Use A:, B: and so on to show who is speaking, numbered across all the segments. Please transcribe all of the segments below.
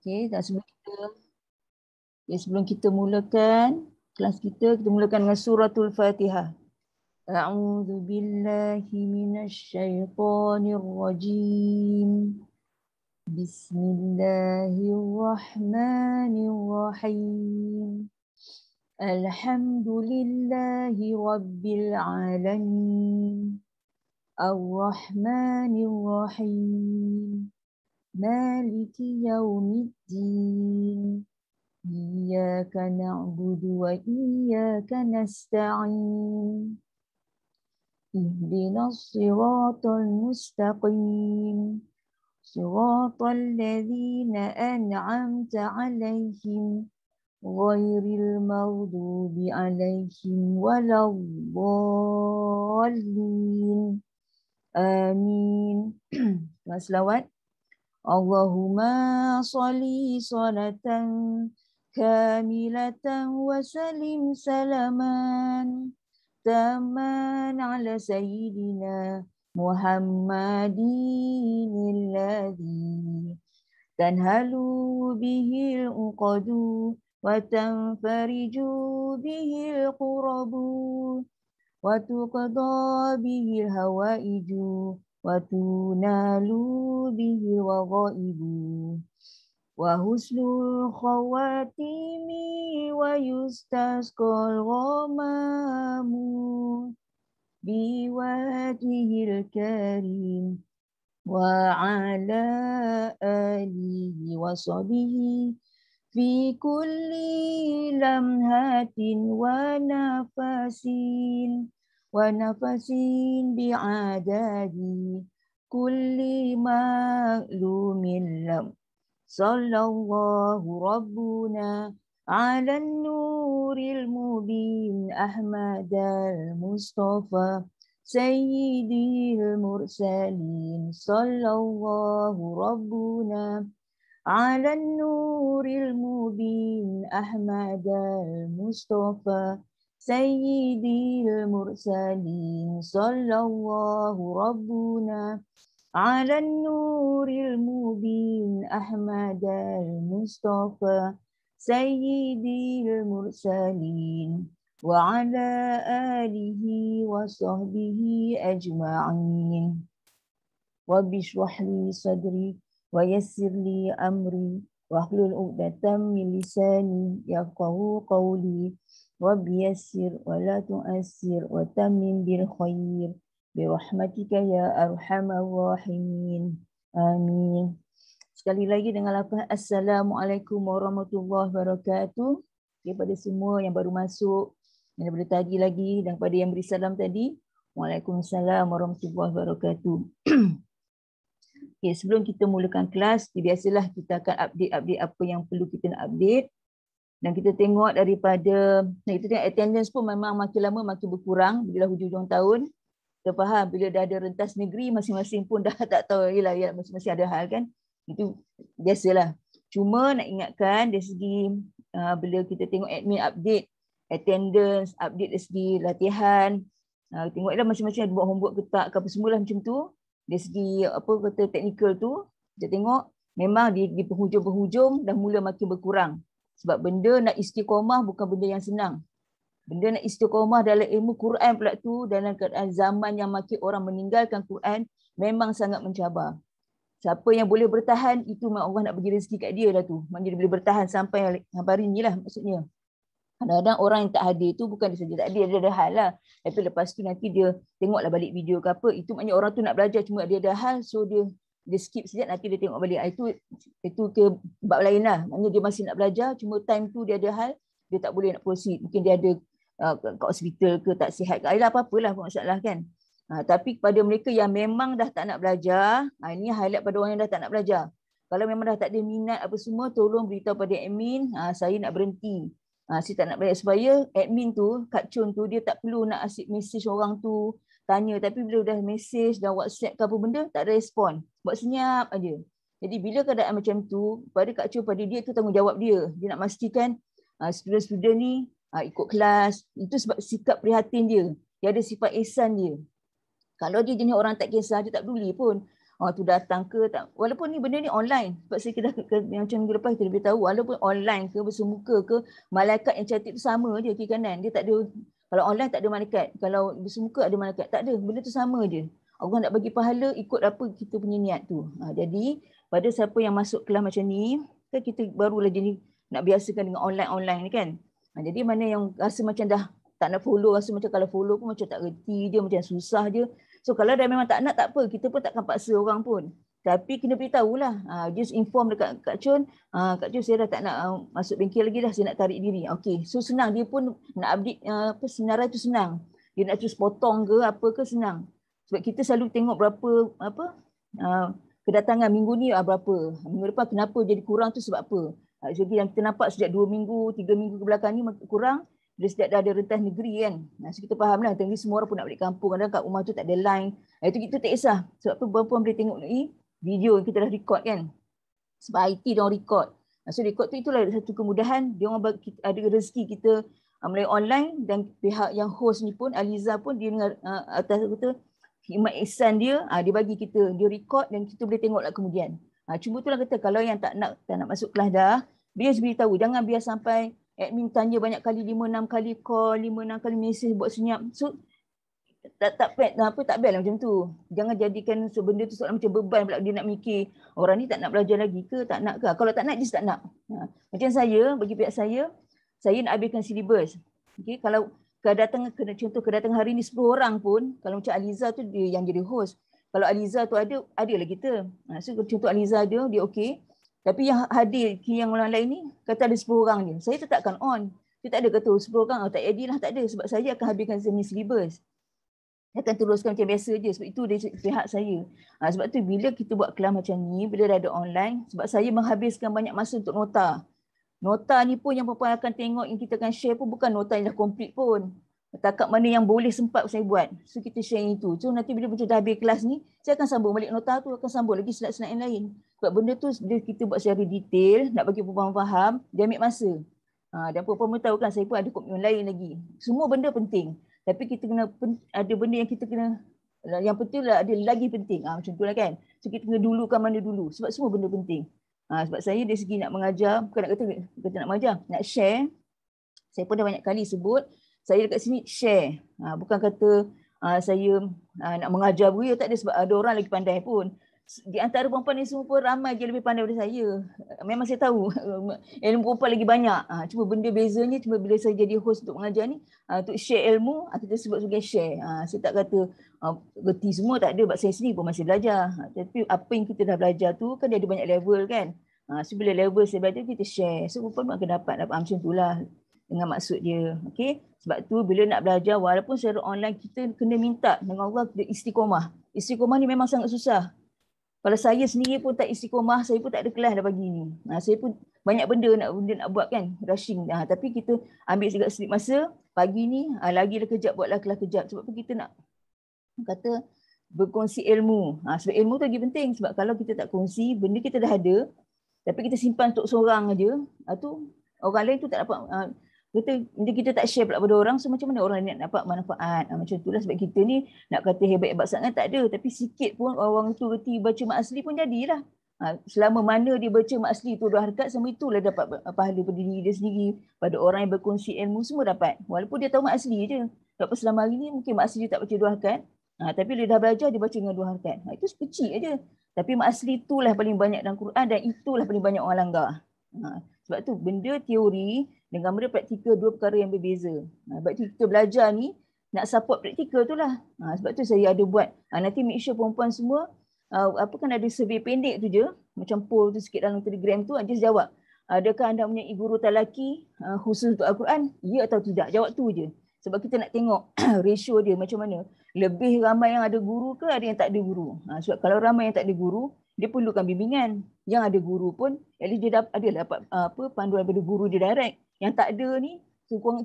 A: Okey, dan sebelum kita mulakan kelas kita mulakan dengan suratul Fatihah. A'udzu billahi minasyaitonir rajim. Bismillahirrahmanirrahim. Alhamdulillahi rabbil alamin. Ar-Rahmanir Rahim. Maliki yaumiddin. Iyyaka na'budu wa iyyaka nasta'in. Ihdinas siratal mustaqim. Siratal ladzina an'amta 'alaihim ghairil maghdubi 'alaihim waladdallin. Amin. Selawat. Allahumma salli salatan kamilatan wa salim salaman taman ala sayyidina Muhammadin alladhi tanhalu bihil uqadu wa tanfariju bihil qurabu wa tuqda bihil hawaiju wa tunalu bihi waghaibu wa husnul khawatimi wa yustasqal ghamamu biwajhil karim wa ala alihi wa sahbihi fi kulli lamhatin wa nafasin bi'adadi kulli ma'lumin lam. Sallallahu rabbuna ala nuril mubin Ahmadal Mustafa sayyidil mursalin. Sallallahu rabbuna ala nuril mubin Ahmadal Mustafa sayyidil mursalin. Sallallahu rabbuna ala nuril mubin Ahmadal Mustafa sayyidil mursalin wa ala alihi wa sahbihi ajma'in. Rabbi shrah li sadri wa yassir li amri wahlul 'uqdatam min lisani yafqahu qawli. Rabbi yassir wa la tu'assir wa tammim bil khair bi rahmatika ya arhamar rahimin. Amin. Sekali lagi dengan lafaz Assalamualaikum warahmatullahi wabarakatuh. Kepada semua yang baru masuk, yang daripada tadi lagi, dan kepada yang beri salam tadi, Waalaikumsalam warahmatullahi wabarakatuh. Okay, sebelum kita mulakan kelas, biasalah kita akan update apa yang perlu kita nak update. Dan kita tengok daripada, kita tengok attendance pun memang makin lama makin berkurang bila hujung-hujung tahun. Kita faham bila dah ada rentas negeri, masing-masing pun dah tak tahu, ya masing-masing ada hal kan. Itu biasalah. Cuma nak ingatkan dari segi bila kita tengok admin update, attendance, update dari segi latihan, tengoklah masing-masing ada buat homework ke tak, ke apa semualah macam tu. Dari segi apa kata teknikal tu, kita tengok memang di penghujung-penghujung dah mula makin berkurang. Sebab benda nak istiqamah bukan benda yang senang. Benda nak istiqamah dalam ilmu Quran pula tu, dalam keadaan zaman yang makin orang meninggalkan Quran, memang sangat mencabar. Siapa yang boleh bertahan, itu memang Allah nak bagi rezeki kat dia dah tu. Maknanya dia boleh bertahan sampai hari ni lah maksudnya. Kadang-kadang orang yang tak hadir tu bukan dia saja tak hadir, dia ada hal lah. Tapi lepas tu nanti dia tengoklah balik video ke apa, itu maknanya orang tu nak belajar cuma dia ada hal, so dia skip sekejap, nanti dia tengok balik. Itu ke bab lain lah. Maknanya dia masih nak belajar, cuma time tu dia ada hal, dia tak boleh nak proceed. Mungkin dia ada kat hospital ke, tak sihat ke, apa-apalah masalah kan. Tapi kepada mereka yang memang dah tak nak belajar, ini highlight pada orang yang dah tak nak belajar. Kalau memang dah tak ada minat apa semua, tolong beritahu pada admin, saya nak berhenti. Saya tak nak belajar, supaya admin tu, Kak Chun tu, dia tak perlu nak asyik mesej orang tu, tanya. Tapi bila dah mesej, dah WhatsApp ke apa benda, tak ada respon. Buat senyap aja. Jadi bila keadaan macam tu, pada Kak Chun, pada dia tu tanggungjawab dia. Dia nak pastikan student-student ni ikut kelas. Itu sebab sikap prihatin dia. Dia ada sifat ihsan dia. Kalau dia jenis orang tak kisah, dia tak peduli pun. tu datang ke tak, walaupun ni benda ni online, sebab saya macam minggu lepas kita lebih tahu, walaupun online ke bersemuka ke, malaikat yang cantik tu sama je kiri kanan. Dia tak ada, kalau online tak ada malaikat, kalau bersemuka ada malaikat, tak ada, benda tu sama je. Allah nak bagi pahala ikut apa kita punya niat tu. Jadi pada siapa yang masuk kelas macam ni, kan kita barulah jadi nak biasakan dengan online-online ni kan. Jadi mana yang rasa macam dah tak nak follow, rasa macam kalau follow pun macam tak reti je, macam susah je. So kalau dah memang tak nak, tak apa. Kita pun takkan paksa orang pun. Tapi kena beritahulah. Just inform dekat Kak Chun. Kak Chun saya dah tak nak masuk bengkel lagi dah. Saya nak tarik diri. Okay. So senang. Dia pun nak update senarai tu senang. Dia nak terus potong ke apa ke senang. Sebab kita selalu tengok berapa kedatangan minggu ni berapa. Minggu depan kenapa jadi kurang tu sebab apa. Jadi yang kita nampak sejak 2 minggu, 3 minggu ke belakang ni kurang. Dia sejak dah ada rentas negeri kan. So kita faham lah. Tengok semua orang pun nak balik kampung. Kadang kat rumah tu tak ada line. Itu kita tak kisah. Sebab apa perempuan boleh tengok ni video yang kita dah record kan. Sebab IT dia orang record. So record tu itulah satu kemudahan. Dia orang ada rezeki kita melalui online. Dan pihak yang host ni pun, Aliza pun dia dengan atas kata khidmat ihsan dia, dia bagi kita, dia record dan kita boleh tengok lah kemudian. Cuma itulah kata kalau yang tak nak masuk kelas dah, dia harus beritahu. Jangan biar sampai admin tanya banyak kali, 5-6 kali call, 5-6 kali mesej buat senyap. So tak best lah macam tu. Jangan jadikan benda tu soalan macam beban pula dia nak mikir orang ni tak nak belajar lagi ke, tak nak ke. Kalau tak nak, dia tak nak. Macam saya, bagi pihak saya nak habiskan silibus. Okay, kalau contoh kedatangan hari ni 10 orang pun, kalau macam Aliza tu dia yang jadi host. Kalau Aliza tu ada lah kita. So contoh Aliza dia okey. Tapi yang hadir yang orang lain ni kata ada 10 orang je. Saya tetapkan on. Dia tak ada kata 10 orang tak edit lah, tak ada. Sebab saya akan habiskan semi silibus. Saya akan teruskan macam biasa je. Sebab itu dari pihak saya. Sebab tu bila kita buat kelas macam ni, bila dah ada online, sebab saya menghabiskan banyak masa untuk nota. Nota ni pun yang perempuan akan tengok, yang kita akan share pun bukan nota yang dah komplit pun. Takat mana yang boleh sempat saya buat. So kita share itu. So nanti bila dah habis kelas ni, saya akan sambung balik nota tu, akan sambung lagi slide-slide yang lain. Sebab benda tu bila kita buat secara detail, nak bagi perempuan faham, dia ambil masa. Dan perempuan tahu kan, saya pun ada komitmen lain lagi. Semua benda penting. Tapi kita kena, ada benda yang kita kena, yang penting lah ada lagi penting. Macam tu lah kan. So kita kena dulukan mana dulu. Sebab semua benda penting. Sebab saya dari segi nak mengajar, bukan nak kata nak mengajar, nak share. Saya pun dah banyak kali sebut, saya dekat sini share. Bukan kata saya nak mengajar pun, tak ada, sebab ada orang lagi pandai pun. Di antara perempuan ni semua pun ramai je lebih pandai daripada saya. Memang saya tahu ilmu perempuan lagi banyak. Cuma benda bezanya cuma bila saya jadi host untuk mengajar ni, untuk share ilmu, kita sebut sebagai share. Saya tak kata berhenti semua, tak ada. Sebab saya sendiri pun masih belajar. Tapi apa yang kita dah belajar tu kan dia ada banyak level kan. So bila level saya belajar kita share. So perempuan akan dapat macam itulah dengan maksud dia. Okay? Sebab tu bila nak belajar walaupun secara online kita kena minta dengan Allah istiqomah. Istiqomah ni memang sangat susah. Kalau saya sendiri pun tak istiqomah, saya pun tak ada kelas dah pagi ni. Saya pun banyak benda nak buat kan, rushing. Tapi kita ambil sedikit masa, pagi ni lagi kejap buatlah kelas kejap. Sebab tu kita nak kata berkongsi ilmu. Sebab ilmu tu lagi penting. Sebab kalau kita tak kongsi, benda kita dah ada, tapi kita simpan untuk seorang aja, tu orang lain tu tak dapat, kita tak share pula pada orang, so macam mana orang nak dapat manfaat. Macam itulah sebab kita ni nak kata hebat-hebat sangat tak ada, tapi sikit pun orang tu reti baca mak asli pun jadilah. Selama mana dia baca mak asli tu 2 harakat, sama itulah dapat pahala pada diri dia sendiri, pada orang yang berkongsi ilmu, semua dapat. Walaupun dia tahu mak asli je. Sebab selama hari ni mungkin mak asli dia tak baca 2 harakat, tapi dia dah belajar dia baca dengan 2 harakat. Itu kecil aja. Tapi mak asli itulah paling banyak dalam Quran dan itulah paling banyak orang langgar. Sebab tu benda teori dengan benda praktikal 2 perkara yang berbeza. Sebab tu kita belajar ni nak support praktikal tu lah. Sebab tu saya ada buat. Nanti make sure perempuan semua, kan ada survey pendek tu je. Macam poll tu sikit dalam Telegram tu, just jawab. Adakah anda mempunyai guru talaki khusus untuk Al-Quran? Ya atau tidak? Jawab tu je. Sebab kita nak tengok ratio dia macam mana. Lebih ramai yang ada guru ke ada yang tak ada guru? Sebab kalau ramai yang tak ada guru, dia perlukan bimbingan. Yang ada guru pun, at least dia dapat panduan daripada guru dia direct. Yang tak ada ni,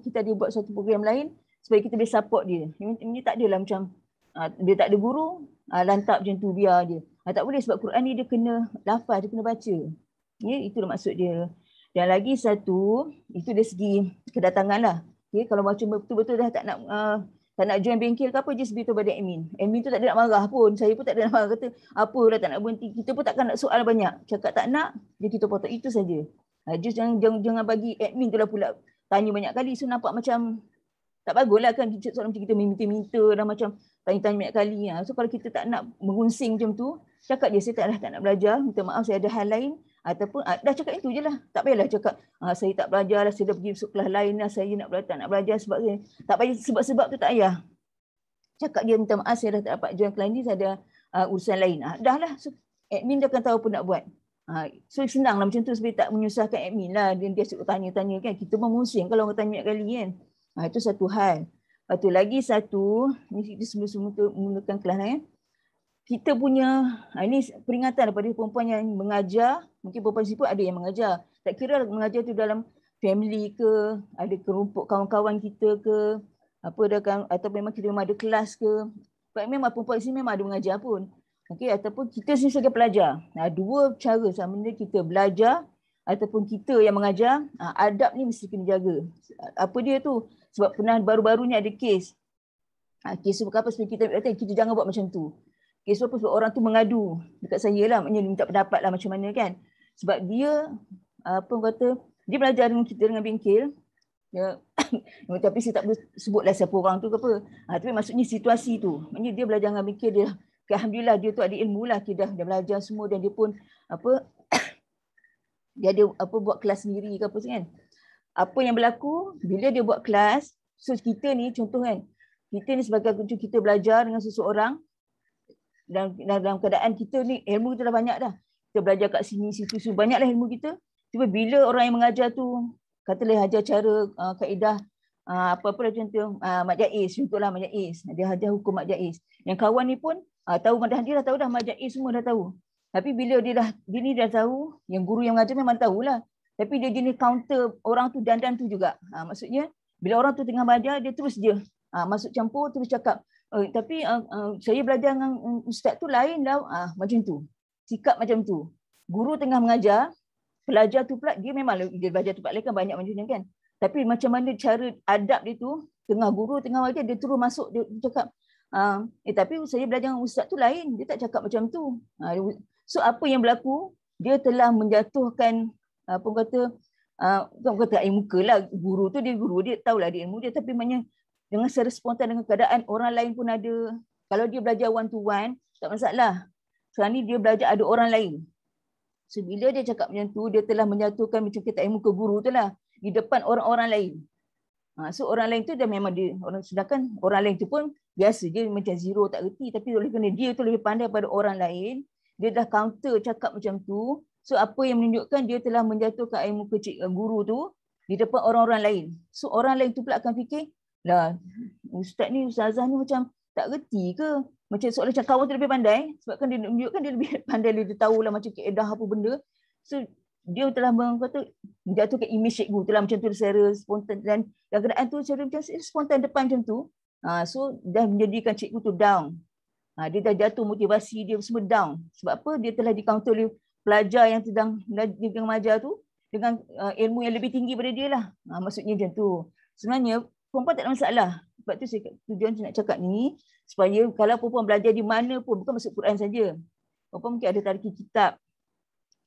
A: kita ada buat satu program lain supaya kita boleh support dia. Ini tak adalah macam dia tak ada guru, lantak macam tu biar dia. Tak boleh sebab Quran ni dia kena lafaz, dia kena baca. Ya, itulah maksud dia. Dan lagi satu, itu dari segi kedatangan lah. Okay, kalau macam betul-betul dah tak tak nak join bengkel ke apa, just beritahu pada admin. Admin tu tak ada nak marah pun. Saya pun tak ada nak marah. Kata, apa dah tak nak berhenti. Kita pun takkan nak soal banyak. Cakap tak nak, dia kita potong. Itu saja. Just jangan bagi admin tu lah pula tanya banyak kali. So nampak macam tak bagus lah kan. Soalan macam kita minta-minta dah macam tanya-tanya banyak kali. So kalau kita tak nak mengunsing macam tu, cakap dia, saya tak nak belajar. Minta maaf, saya ada hal lain. Ataupun dah cakap itu je lah. Tak payahlah cakap saya tak belajar lah, saya dah pergi masuk kelas lain lah, saya tak nak belajar sebab saya. Tak payah sebab-sebab tu tak payah. Cakap dia minta maaf, saya dah tak dapat join kelas ni, saya ada urusan lain. Dah lah. So, admin dia akan tahu apa nak buat. So senang lah macam tu supaya tak menyusahkan admin lah. Dia suruh tanya-tanya kan. Kita memusing kalau orang tanya banyak kali kan. Itu satu hal. Lepas tu lagi satu, ni sebelum mulakan kelas kan. Kita punya, ini peringatan daripada perempuan yang mengajar, mungkin perempuan siput ada yang mengajar. Tak kira mengajar tu dalam family ke, ada kerumput kawan-kawan kita ke, apa dah kan, atau memang kita memang ada kelas ke. Sebab memang perempuan sini memang ada mengajar pun. Okey, ataupun kita sini sebagai pelajar. Dua cara sama ada kita belajar ataupun kita yang mengajar, adab ni mesti kena jaga. Apa dia tu? Sebab pernah baru-barunya ada kes. Kes apa supaya kita jangan buat macam tu. Kes apa sebab orang tu mengadu dekat saya lah, maknanya minta pendapat lah macam mana kan. Sebab dia kata dia belajar dengan kita dengan bengkel. Dia tapi saya tak boleh sebutlah siapa orang tu ke apa. Tapi maksudnya situasi tu. Maknanya dia belajar dengan bengkel dia. Alhamdulillah dia tu ada ilmu lah, dia dah belajar semua dan dia pun dia ada buat kelas sendiri ke apa kan. Apa yang berlaku bila dia buat kelas, so kita ni contoh kan, kita ni sebagai kita belajar dengan seseorang dan dalam keadaan kita ni ilmu kita dah banyak dah. Kita belajar kat sini situ banyaklah ilmu kita. Cuba bila orang yang mengajar tu katalah ajar cara kaedah apa-apa contoh Mak Jaiz, contohlah Mak Jaiz. Dia ajar hukum Mak Jaiz. Yang kawan ni pun tahu dia dah tahu dah Mak Jaiz semua dah tahu. Tapi bila dia dah tahu, yang guru yang mengajar memang tahulah. Tapi dia jenis counter orang tu dan tu juga. Maksudnya bila orang tu tengah belajar, dia terus dia masuk campur, terus cakap, tapi saya belajar dengan ustaz tu lain dah. Macam tu. Sikap macam tu. Guru tengah mengajar, pelajar tu pula, dia memang dia belajar tempat lain kan banyak macam ni kan. Tapi macam mana cara adab dia tu, guru tengah mengajar, dia terus masuk, dia cakap, tapi saya belajar dengan ustaz tu lain. Dia tak cakap macam tu. So apa yang berlaku, dia telah menjatuhkan, bukan kata air muka lah. Guru tu dia tahulah dia ilmu dia, tapi maknanya dengan secara spontan dengan keadaan orang lain pun ada. Kalau dia belajar one to one, tak masalah. Sekarang ni dia belajar ada orang lain. So bila dia cakap macam tu, dia telah menjatuhkan macam kita air muka guru tu lah di depan orang-orang lain. So orang lain tu dah memang dia, sedangkan orang lain tu pun biasa je macam zero tak reti, tapi oleh kerana dia tu lebih pandai pada orang lain, dia dah counter cakap macam tu. So apa yang menunjukkan dia telah menjatuhkan air muka guru tu di depan orang-orang lain. So orang lain tu pula akan fikir, lah ustaz ni, ustazah ni macam tak reti ke? Macam seolah macam kawan tu lebih pandai, sebab kan dia menunjukkan dia lebih pandai, dia tahulah macam keedah apa benda. So dia telah menjatuhkan image cikgu tu lah macam tu secara spontan, dan keadaan tu secara macam spontan depan macam tu. So dah menjadikan cikgu tu down. Dia dah jatuh motivasi dia semua down. Sebab apa? Dia telah di-counter oleh pelajar yang sedang mengajar tu dengan ilmu yang lebih tinggi daripada dia lah. Maksudnya macam tu. Sebenarnya perempuan tak ada masalah. Sebab tu tujuan saya nak cakap ni, supaya kalau perempuan belajar di mana pun, bukan masuk Quran saja. Perempuan mungkin ada tarikh kitab,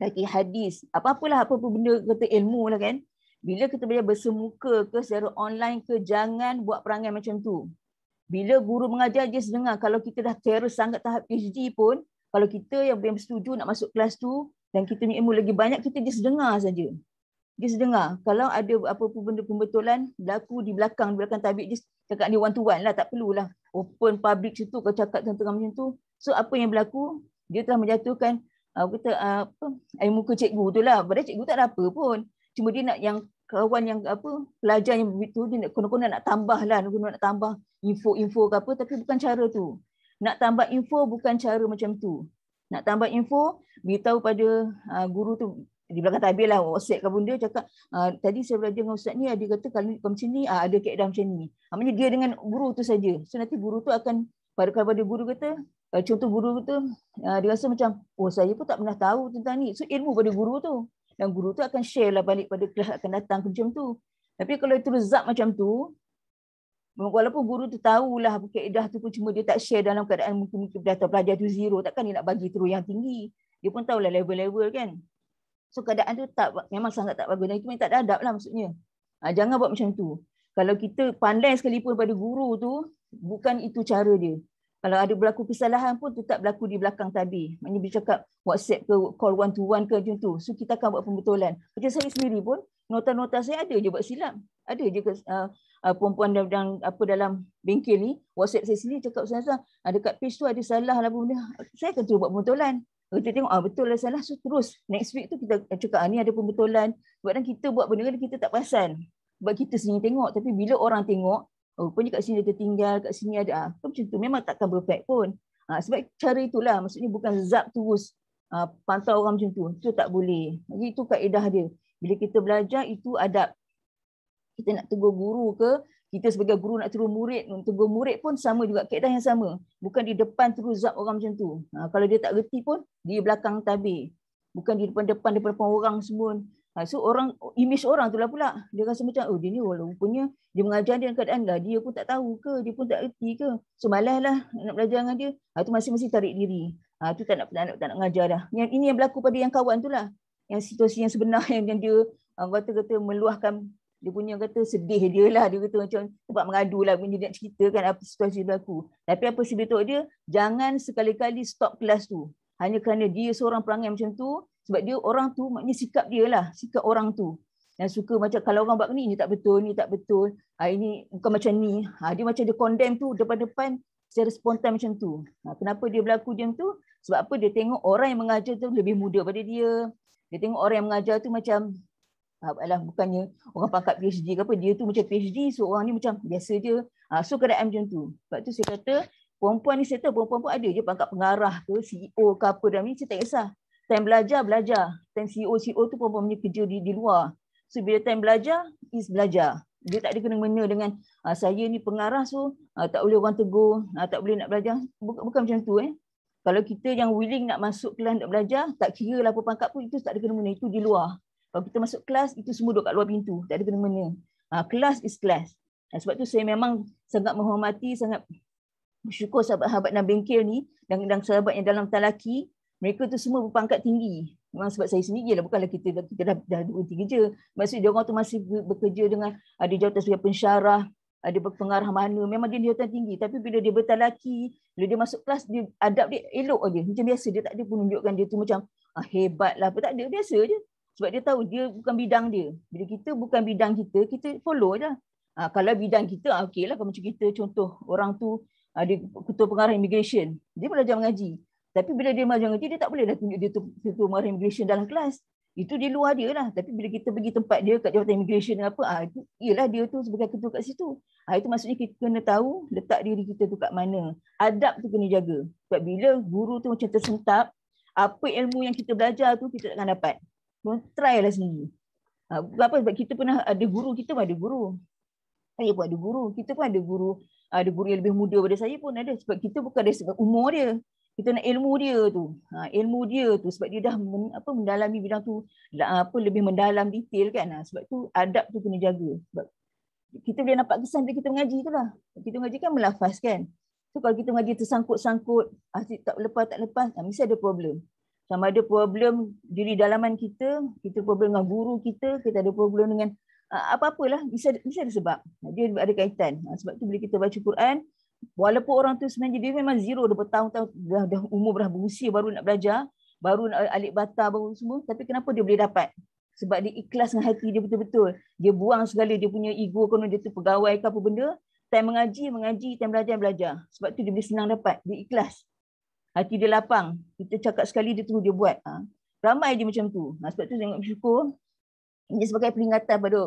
A: tarikh hadis, apa-apalah, apa-apa benda kata ilmu lah kan. Bila kita belajar bersemuka ke secara online ke, jangan buat perangai macam tu. Bila guru mengajar, dia sedengar. Kalau kita dah terus sangat tahap PhD pun, kalau kita yang bersetuju nak masuk kelas tu dan kita punya ilmu lagi banyak, kita just dengar saja. Dia sedengar. Kalau ada apa-apa benda pembetulan berlaku di belakang tabik, dia cakap ni one to one lah, tak perlulah open public situ kau cakap tentang macam tu. So apa yang berlaku, dia telah menjatuhkan air muka cikgu tu lah. Padahal cikgu tak ada apa pun. Cuma dia nak yang kawan yang pelajar yang begitu, dia nak konon-konon nak tambah lah, nak tambah info-info ke apa, tapi bukan cara tu. Nak tambah info bukan cara macam tu. Nak tambah info, beritahu pada guru tu di belakang tabir lah, WhatsApp ke bunda, cakap tadi saya belajar dengan ustaz ni, dia kata kalau macam ni ada kaedah macam ni. Maksudnya dia dengan guru tu saja. So nanti guru tu akan pada guru kata, contoh guru tu dia rasa macam, oh saya pun tak pernah tahu tentang ni. So ilmu pada guru tu, dan guru tu akan share lah balik pada kelas akan datang macam tu. Tapi kalau itu zat macam tu, Walaupun guru tu tahulah kaedah tu pun, cuma dia tak share dalam keadaan mungkin data pelajar tu zero. Takkan dia nak bagi terus yang tinggi. Dia pun tahulah level-level kan. So keadaan tu memang sangat tak bagus. Dan itu memang tak ada adab lah maksudnya. Jangan buat macam tu. Kalau kita pandai sekalipun pada guru tu, bukan itu cara dia. Kalau ada berlaku kesalahan pun tetap berlaku di belakang tabir. Maknanya dia cakap WhatsApp ke, call one to one ke macam tu. So kita akan buat pembetulan. Macam saya sendiri pun, nota-nota saya ada je buat silap. Ada je perempuan dalam bengkel ni, WhatsApp saya sendiri cakap saya dekat page tu ada salah lah benda. Saya akan terus buat pembetulan. Kita tengok betul lah salah, so terus next week tu kita cakap ni ada pembetulan. Sebab kita buat benda ni kita tak perasan. Sebab kita sendiri tengok, tapi bila orang tengok, rupanya kat sini ada tertinggal, kat sini ada macam tu, memang takkan perfect pun. Sebab cara itulah, maksudnya bukan zap terus pantau orang macam tu. Itu tak boleh. Jadi itu kaedah dia. Bila kita belajar itu adab. Kita nak tegur guru ke, kita sebagai guru nak tegur murid pun sama juga, kaedah yang sama. Bukan di depan terus zap orang macam tu. Kalau dia tak reti pun, di belakang tabir. Bukan di depan orang semua. So image orang tu lah pula. Dia rasa macam, dia ni rupanya dia mengajar dia dalam keadaan lah, dia pun tak tahu ke, dia pun tak reti ke. So malas lah nak belajar dengan dia. Tu masing-masing tarik diri. Tu tak nak mengajar dah. Ini yang berlaku pada yang kawan tu lah. Yang situasi yang sebenar yang dia kata meluahkan. Dia punya kata sedih dia lah. Dia kata macam tempat mengadu lah. Dia nak cerita kan apa situasi berlaku. Tapi apa sebetul dia, jangan sekali-kali stop kelas tu. Hanya kerana dia seorang perangai macam tu. Sebab dia orang tu, maknanya sikap dia lah. Sikap orang tu. Yang suka macam kalau orang buat ni, ini tak betul, ni tak betul. Ini bukan macam ni. Dia macam dia condemn tu depan-depan secara spontan macam tu. Kenapa dia berlaku macam tu? Sebab apa, dia tengok orang yang mengajar tu lebih muda pada dia. Dia tengok orang yang mengajar tu macam bukannya orang pangkat PhD ke apa, dia tu macam PhD, so orang ni macam biasa je. So keadaan macam tu. Sebab tu saya kata perempuan ni, saya tahu perempuan pun ada je pangkat pengarah ke, CEO ke apa dalam ni, saya tak kisah. Time belajar. Time CEO tu perempuan punya kerja di luar. So bila time belajar belajar. Dia tak ada kena-mena dengan saya ni pengarah, so tak boleh orang tegur, tak boleh nak belajar. Bukan macam tu. Kalau kita yang willing nak masuk kelas nak belajar, tak kira lah apa pangkat pun, itu tak ada kena-mena, itu di luar. Kalau kita masuk kelas, itu semua duduk kat luar pintu. Tak ada kena-mena. Kelas is kelas. Sebab tu saya memang sangat menghormati, sangat bersyukur sahabat-sahabat dalam bengkel ni dan sahabat yang dalam talaki. Mereka tu semua berpangkat tinggi. Memang sebab saya sendiri lah. Bukanlah kita dah berhenti kerja. Maksudnya dia orang tu masih bekerja dengan ada jawatan sebagai pensyarah, ada pengarah mana. Memang dia jawatan tinggi. Tapi bila dia bertalaki, bila dia masuk kelas, dia adab dia elok aja. Macam biasa. Dia tak ada pun menunjukkan dia tu macam hebat lah. Tak ada. Biasa je. Sebab dia tahu dia bukan bidang dia. Bila kita bukan bidang kita follow je. Kalau bidang kita, okey lah. Kalau macam kita, contoh orang tu, dia ketua pengarah immigration. Dia belajar mengaji. Tapi bila dia belajar mengaji, dia tak boleh dah tunjuk dia ketua pengarah immigration dalam kelas. Itu di luar dia lah. Tapi bila kita pergi tempat dia kat jawatan immigration apa, itu ialah dia tu sebagai ketua kat situ. Itu maksudnya kita kena tahu letak diri kita tu kat mana. Adab tu kena jaga. Sebab bila guru tu macam tersentap, apa ilmu yang kita belajar tu kita takkan dapat. Try lah sendiri. Kenapa? Sebab kita pernah ada guru, kita pun ada guru. Saya pun ada guru. Kita pun ada guru. Ada guru yang lebih muda daripada saya pun ada. Sebab kita bukan dari sebab umur dia. Kita nak ilmu dia tu. Ilmu dia tu. Sebab dia dah mendalami bidang tu. Lebih mendalam detail kan. Sebab tu adab tu kena jaga. Sebab kita boleh nampak kesan bila kita mengaji tu lah. Kita mengaji kan melafaz kan. So kalau kita mengaji tersangkut-sangkut, tak lepas, mesti ada problem. Sama ada problem diri dalaman kita problem dengan guru kita ada problem dengan apa-apalah, bisa ada sebab. Dia ada kaitan. Sebab tu bila kita baca Quran, walaupun orang tu sebenarnya dia memang zero, dah bertahun-tahun, dah umur dah berusia, baru nak belajar, baru nak alik bata, baru semua, tapi kenapa dia boleh dapat? Sebab dia ikhlas dengan hati dia betul-betul. Dia buang segala dia punya ego, kalau dia tu pegawai ke apa benda, time mengaji, time belajar. Sebab tu dia boleh senang dapat, dia ikhlas. Hati dia lapang. Kita cakap sekali, dia terus dia buat. Ramai je macam tu. Sebab tu saya bersyukur. Ini sebagai peringatan pada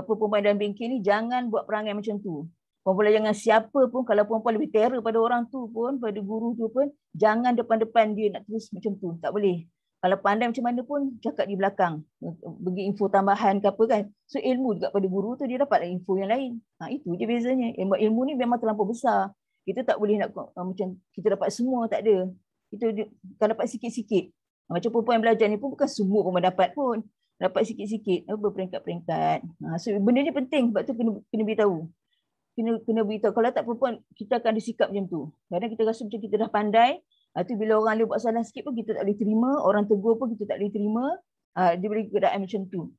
A: perempuan dalam bengkel ni, jangan buat perangai macam tu. Perempuan jangan siapa pun, kalau perempuan lebih terror pada orang tu pun, pada guru tu pun, jangan depan-depan dia nak terus macam tu. Tak boleh. Kalau pandai macam mana pun, cakap di belakang. Bagi info tambahan ke apa kan. So ilmu juga pada guru tu, dia dapatlah info yang lain. Itu je bezanya. Ilmu ni memang terlampau besar. Kita tak boleh nak macam kita dapat semua, tak ada. Kita kan dapat sikit-sikit. Macam perempuan yang belajar ni pun bukan semua pun dapat pun. Dapat sikit-sikit, berperingkat-peringkat. So benda ni penting, sebab tu kena beritahu. kena beritahu. Kalau tak perempuan, kita akan disikap macam tu. Kadang kita rasa macam kita dah pandai. Tu bila orang lain buat salah sikit pun kita tak boleh terima. Orang tegur pun kita tak boleh terima. Dia boleh keadaan macam tu.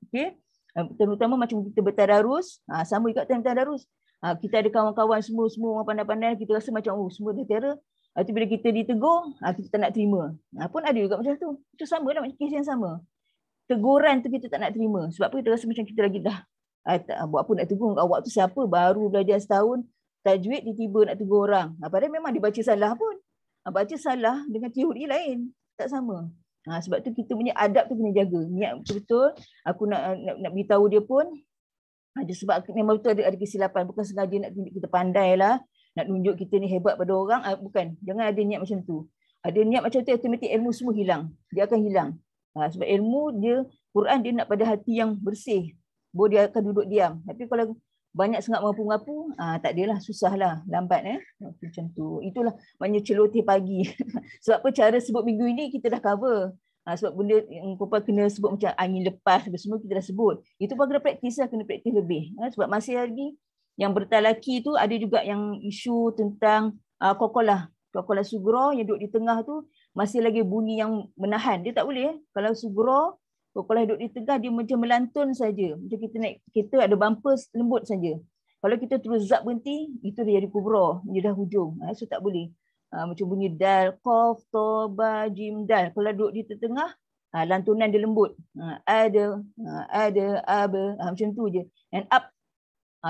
A: Okay. Terutama macam kita bertadarus. Sama juga time tadarus. Kita ada kawan-kawan semua orang pandai-pandai. Kita rasa macam semua dah terror. Tu bila kita ditegur, kita tak nak terima. Pun ada juga macam tu. Itu sama lah, macam kes yang sama. Teguran tu kita tak nak terima. Sebab apa kita rasa macam kita lagi dah buat apa nak tegur awak tu siapa, baru belajar setahun tajwid, tiba-tiba nak tegur orang. Padahal memang dibaca salah pun. Baca salah dengan teori lain, tak sama. Sebab tu kita punya adab tu kena jaga. Niat betul-betul aku nak beritahu dia pun ada sebab memang betul ada kesilapan, bukan sengaja nak tunjuk kita pandai lah, nak tunjuk kita ni hebat pada orang. Bukan, jangan ada niat macam tu. Ada niat macam tu, automatik ilmu semua hilang. Dia akan hilang. Sebab ilmu dia, Quran dia nak pada hati yang bersih. Baru dia akan duduk diam. Tapi kalau banyak sangat mengapu-ngapu, tak adalah, susahlah, lambat macam tu. Itulah maknanya celoteh pagi. Sebab apa, cara sebut minggu ini kita dah cover. Sebab benda yang perempuan kena sebut macam angin lepas, semua kita dah sebut. Itu pun kena praktis lah, kena praktis lebih. Sebab masih lagi yang bertalaki tu ada juga yang isu tentang kokolah sugro yang duduk di tengah tu masih lagi bunyi yang menahan. Dia tak boleh. Kalau sugro, kokolah duduk di tengah, dia macam melantun saja. Macam kita naik kereta ada bumper lembut saja. Kalau kita terus zap berhenti, itu dia jadi kubra, dia dah hujung. So tak boleh. Macam bunyi dal, qaf, ta, ba, jim, dal. Kalau duduk di tengah, lantunan dia lembut. Ada, aba, macam tu je. And up,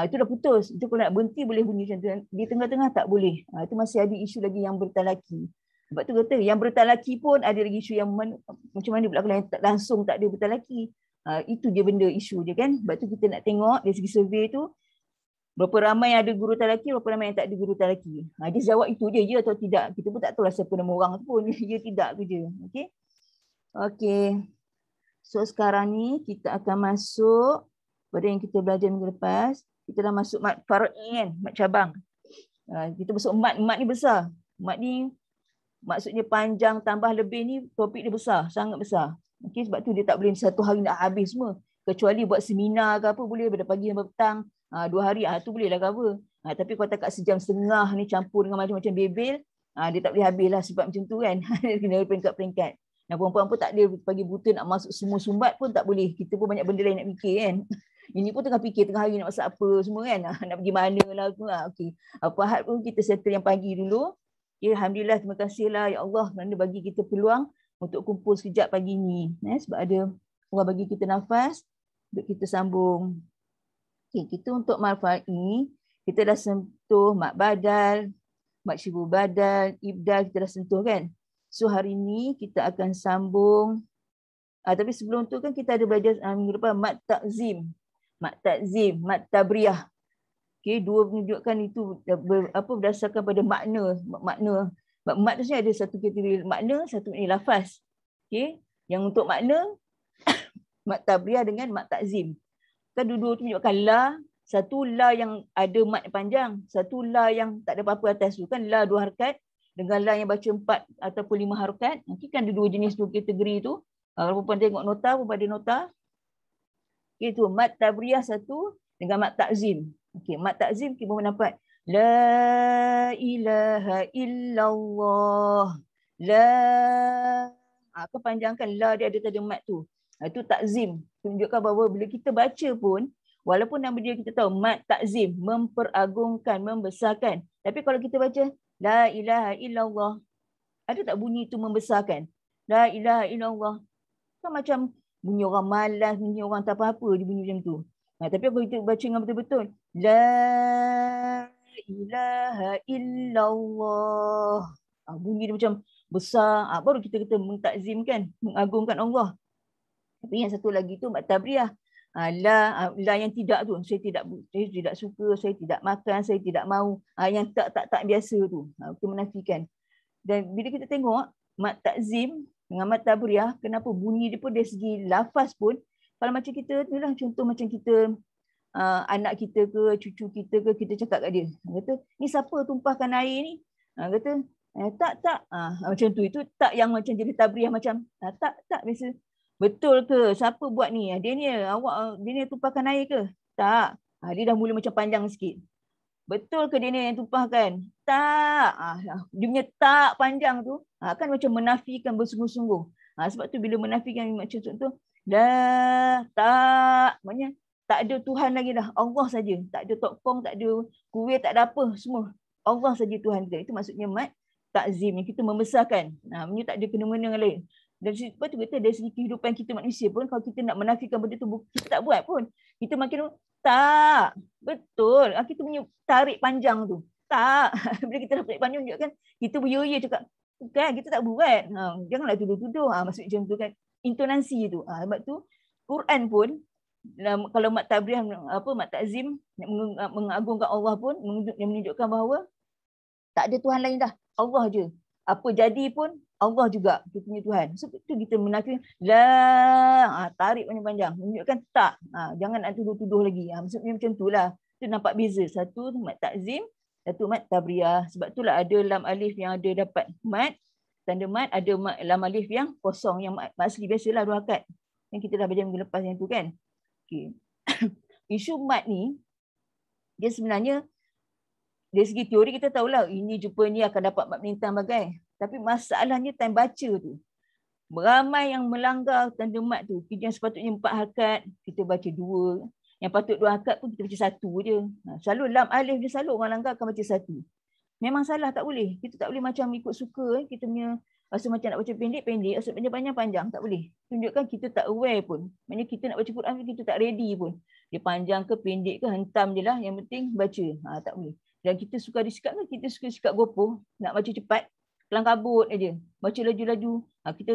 A: itu dah putus. Itu kalau nak berhenti boleh bunyi macam tu. Di tengah-tengah tak boleh. Itu masih ada isu lagi yang bertalaki. Sebab tu kata yang bertalaki pun ada lagi isu yang macam mana pula kalau yang langsung tak ada bertalaki. Itu je benda isu je kan. Sebab tu kita nak tengok dari segi survey tu berapa ramai yang ada guru talaki, berapa ramai yang tak ada guru talaki. Dia jawab itu je, ya atau tidak. Kita pun tak tahu lah siapa nama orang tu pun. Ya tidak tu je. Okey. So sekarang ni kita akan masuk pada yang kita belajar minggu lepas. Kita dah masuk mat far'i kan, mat cabang. Kita masuk mat ni besar. Mat ni maksudnya panjang tambah lebih ni topik dia besar, sangat besar. Sebab tu dia tak boleh satu hari nak habis semua. Kecuali buat seminar ke apa boleh pada pagi sampai petang. 2 hari tu boleh lah cover. Tapi kalau tak kat sejam setengah ni campur dengan macam-macam bebel, dia tak boleh habis lah sebab macam tu kan. Kena peringkat-peringkat. Dan perempuan pun tak ada pagi buta nak masuk semua sumbat pun tak boleh. Kita pun banyak benda lain nak fikir kan. Ini pun tengah fikir tengah hari nak masak apa semua kan. Nak pergi mana lah. Okey. Apa hal pun kita settle yang pagi dulu. Alhamdulillah, terima kasihlah ya Allah kerana bagi kita peluang untuk kumpul sekejap pagi ni. Sebab ada orang bagi kita nafas untuk kita sambung. Kita untuk marfa'i, kita dah sentuh mat badal, mat syibu badal, ibdal kita dah sentuh kan. So hari ni kita akan sambung. Tapi sebelum tu kan kita ada belajar minggu depan mat takzim, mat tabriyah. Dua menunjukkan itu berdasarkan pada makna. Mat tu sebenarnya ada satu kategori makna, satu ni lafaz. Yang untuk makna mat tabriyah dengan mat takzim. Kan dua-dua tu menunjukkan la, satu la yang ada mat panjang, satu la yang tak ada apa-apa atas tu. Kan la 2 harakat dengan la yang baca 4 ataupun 5 harakat. Kan ada dua jenis, dua kategori tu. Kalau perempuan tengok nota, perempuan ada nota. Itu mat tabriyah satu dengan mat takzim. Mat takzim kita boleh nampak la ilaha illallah. La. Kepanjangkan la dia ada tanda mat tu. Itu takzim. Tunjukkan bahawa bila kita baca pun, walaupun nama dia kita tahu mat takzim, memperagungkan, membesarkan. Tapi kalau kita baca la ilaha illallah, ada tak bunyi itu membesarkan? La ilaha illallah. Kan macam bunyi orang malas, bunyi orang tak apa-apa, dia bunyi macam tu. Tapi kalau kita baca dengan betul-betul, la ilaha illallah. Bunyi dia macam besar. Baru kita kata mentakzimkan, mengagungkan Allah. Tapi yang satu lagi tu mat tabriyah. La yang tidak tu, saya tidak suka, saya tidak makan, saya tidak mahu. Yang tak biasa tu. Kita menafikan. Dan bila kita tengok mat takzim dengan mat tabriyah, kenapa bunyi dia pun dari segi lafaz pun, kalau macam kita, inilah contoh macam kita, anak kita ke, cucu kita ke, kita cakap kat dia. Kata, ni siapa tumpahkan air ni? Kata, tak. Macam tu, itu tak yang macam jadi tabriyah macam, tak biasa. Betul ke? Siapa buat ni? Dia ni tumpahkan air ke? Tak. Dia dah mula macam panjang sikit. Betul ke dia ni yang tumpahkan? Tak. Dia punya tak panjang tu kan macam menafikan bersungguh-sungguh. Sebab tu bila menafikan macam tu, dah tak. Maknanya tak ada Tuhan lagi dah. Allah saja. Tak ada tokpong, tak ada kuih, tak ada apa semua. Allah saja Tuhan kita. Itu maksudnya mat takzim yang kita membesarkan. Maksudnya tak ada kena-mena yang lain. Dari sebab tu kata dari segi kehidupan kita manusia pun kalau kita nak menafikan benda tu kita tak buat pun. Kita makin tak. Betul. Kita punya tarik panjang tu. Tak. Bila kita tarik panjang juga kan kita berya cakap kan kita tak buat. Janganlah tuduh-tuduh. Maksud macam tu kan. Intonasi tu. Sebab tu Quran pun kalau mat tabriyah mat takzim mengagungkan Allah pun menunjukkan bahawa tak ada Tuhan lain dah. Allah je. Apa jadi pun Allah juga kita punya Tuhan. Sebab tu kita menafikan tarik panjang-panjang. Menunjukkan tak. Jangan nak tuduh-tuduh lagi. Maksudnya macam itulah. Itu nampak beza. Satu mat takzim, satu mat tabriyah. Sebab itulah ada lam alif yang ada dapat mat, tanda mat, ada lam alif yang kosong. Yang mat asli biasalah 2 harakat. Yang kita dah belajar minggu lepas yang tu kan. Okay. Isu mat ni, dia sebenarnya dari segi teori kita tahulah ini jumpa ni akan dapat mat melintang bagai. Tapi masalahnya time baca tu. Ramai yang melanggar tanda mat tu. Kita yang sepatutnya 4 harakat, kita baca 2. Yang patut 2 harakat pun kita baca 1 je. Selalu lam alif dia selalu orang langgar akan baca 1. Memang salah, tak boleh. Kita tak boleh macam ikut suka. Kita punya rasa macam nak baca pendek-pendek, rasa panjang-panjang, tak boleh. Tunjukkan kita tak aware pun. Maksudnya kita nak baca Quran, kita tak ready pun. Dia panjang ke pendek ke, hentam je lah. Yang penting baca. Tak boleh. Dan kita suka disikap kan, kita suka sikap gopoh. Nak baca cepat, kelang kabut aja. Baca laju-laju. Kita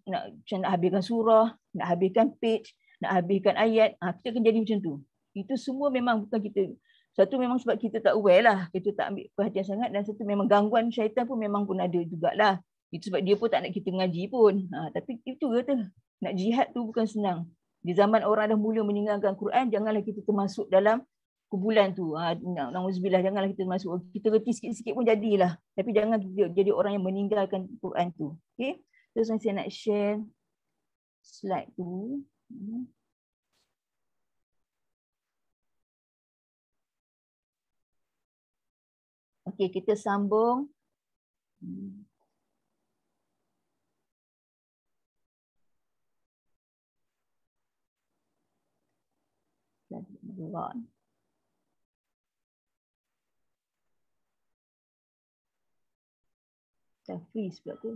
A: nak habiskan surah, nak habiskan page, nak habiskan ayat. Kita akan jadi macam tu. Itu semua memang bukan kita. Satu memang sebab kita tak aware lah. Kita tak ambil perhatian sangat. Dan satu memang gangguan syaitan pun memang pun ada jugalah. Itu sebab dia pun tak nak kita mengaji pun. Tapi itu kata. Nak jihad tu bukan senang. Di zaman orang dah mula meninggalkan Quran, janganlah kita termasuk dalam kumpulan tu. Nauzubillah, janganlah kita masuk. Kita reti sikit-sikit pun jadilah. Tapi jangan kita jadi orang yang meninggalkan Quran tu. Okay? Terus saya nak share slide tu. Okey, kita sambung. Dah freeze pula tu.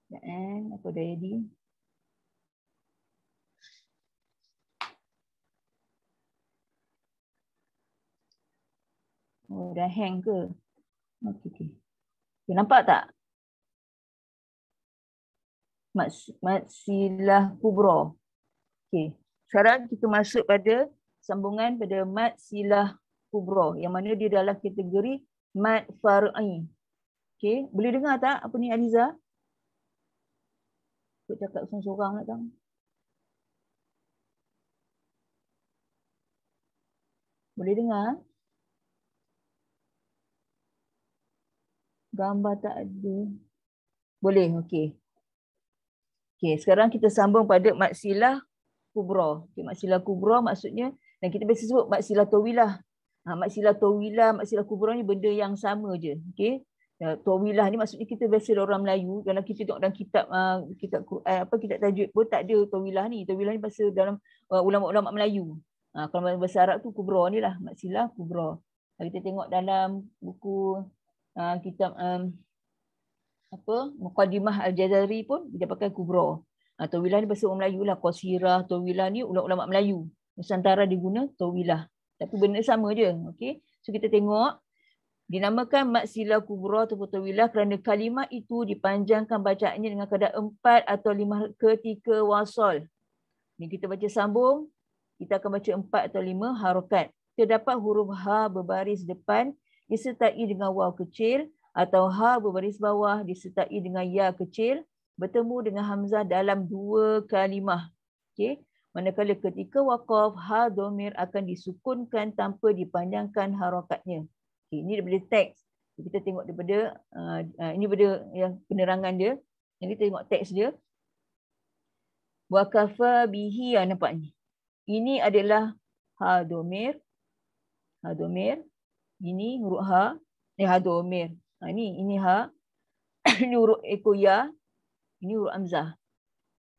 A: Dan apa dah jadi? Oh, dah hang ke? Okey. Nampak tak? Mat silah kubra. Okey. Sekarang kita masuk pada sambungan pada mat silah kubra yang mana dia dalam kategori mat far'i. Okey, boleh dengar tak apa ni Aliza? Aku cakap seorang-seorang nak tahu. Boleh dengar? Gambar tak ada. Boleh, okey. Okey, sekarang kita sambung pada mat silah kubra. Okay, mat silah kubra maksudnya, dan kita biasa sebut mat silah tawilah. Mat silah tawilah, mat silah kubra ni benda yang sama je. Okey. Tawilah ni maksudnya kita biasa orang Melayu, kalau kita tengok dalam kitab kitab tajuk pun tak ada tawilah ni. Tawilah ni bahasa dalam ulama-ulama Melayu. Kalau bahasa Arab tu kubra ni lah, mat silah kubra. Kita tengok dalam buku kitab Muqaddimah Al-Jazari pun dia pakai kubra. Tawilah ni bahasa orang Melayu lah. Qasirah, tawilah ni ulama-ulama Melayu. Nusantara diguna tawilah. Tapi benda sama je. Okay. So kita tengok. Dinamakan mat silah kubra atau tawilah kerana kalimah itu dipanjangkan bacaannya dengan kadar 4 atau 5 ketika wasal. Ni kita baca sambung. Kita akan baca 4 atau 5 harakat. Terdapat huruf ha berbaris depan disertai dengan waw kecil atau ha berbaris bawah disertai dengan ya kecil bertemu dengan hamzah dalam 2 kalimah. Okey, manakala ketika waqaf ha dhamir akan disukunkan tanpa dipanjangkan harakatnya. Okey, ini daripada teks. Kita tengok daripada ini daripada yang penerangan dia. Yang kita tengok teks dia. Wa kafa bihi, nampak ni. Ini adalah ha domir. Ha domir. Ini huruf ha. Ha domir. Ini ha. Ini huruf ekor ya. Ini huruf hamzah.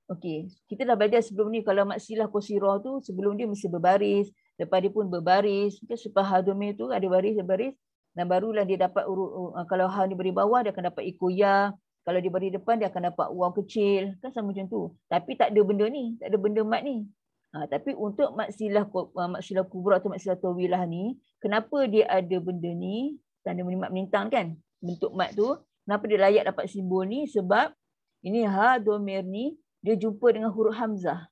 A: Okey, kita dah belajar sebelum ni kalau mat silah qasirah tu sebelum dia mesti berbaris, lepas dia pun berbaris. Sebab ha domir tu ada baris dan barulah dia dapat kalau ha ni beri bawah dia akan dapat ekor ya. Kalau dia beri depan dia akan dapat waw kecil. Kan sama macam tu. Tapi tak ada benda ni, tak ada benda mat ni. Tapi untuk mat silah kubra atau mat silah tawilah ni, kenapa dia ada benda ni? Tanda mat melintang kan? Bentuk mat tu. Kenapa dia layak dapat simbol ni? Sebab ini ha domir ni dia jumpa dengan huruf hamzah.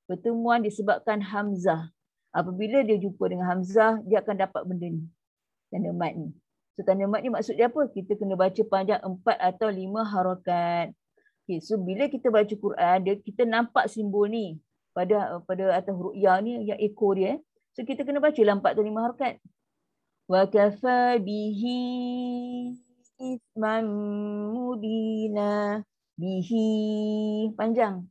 A: Pertemuan disebabkan hamzah. Apabila dia jumpa dengan hamzah, dia akan dapat benda ni. Tanda mat ni. So tanda mat ni maksud dia apa? Kita kena baca panjang 4 atau 5 harakat. Okay, so bila kita baca Quran, kita nampak simbol ni pada atas huruf ya ni, yang ekor dia. So kita kena baca lah 4 atau 5 harakat. Wa kafa bihi isman mubina. Bihi panjang.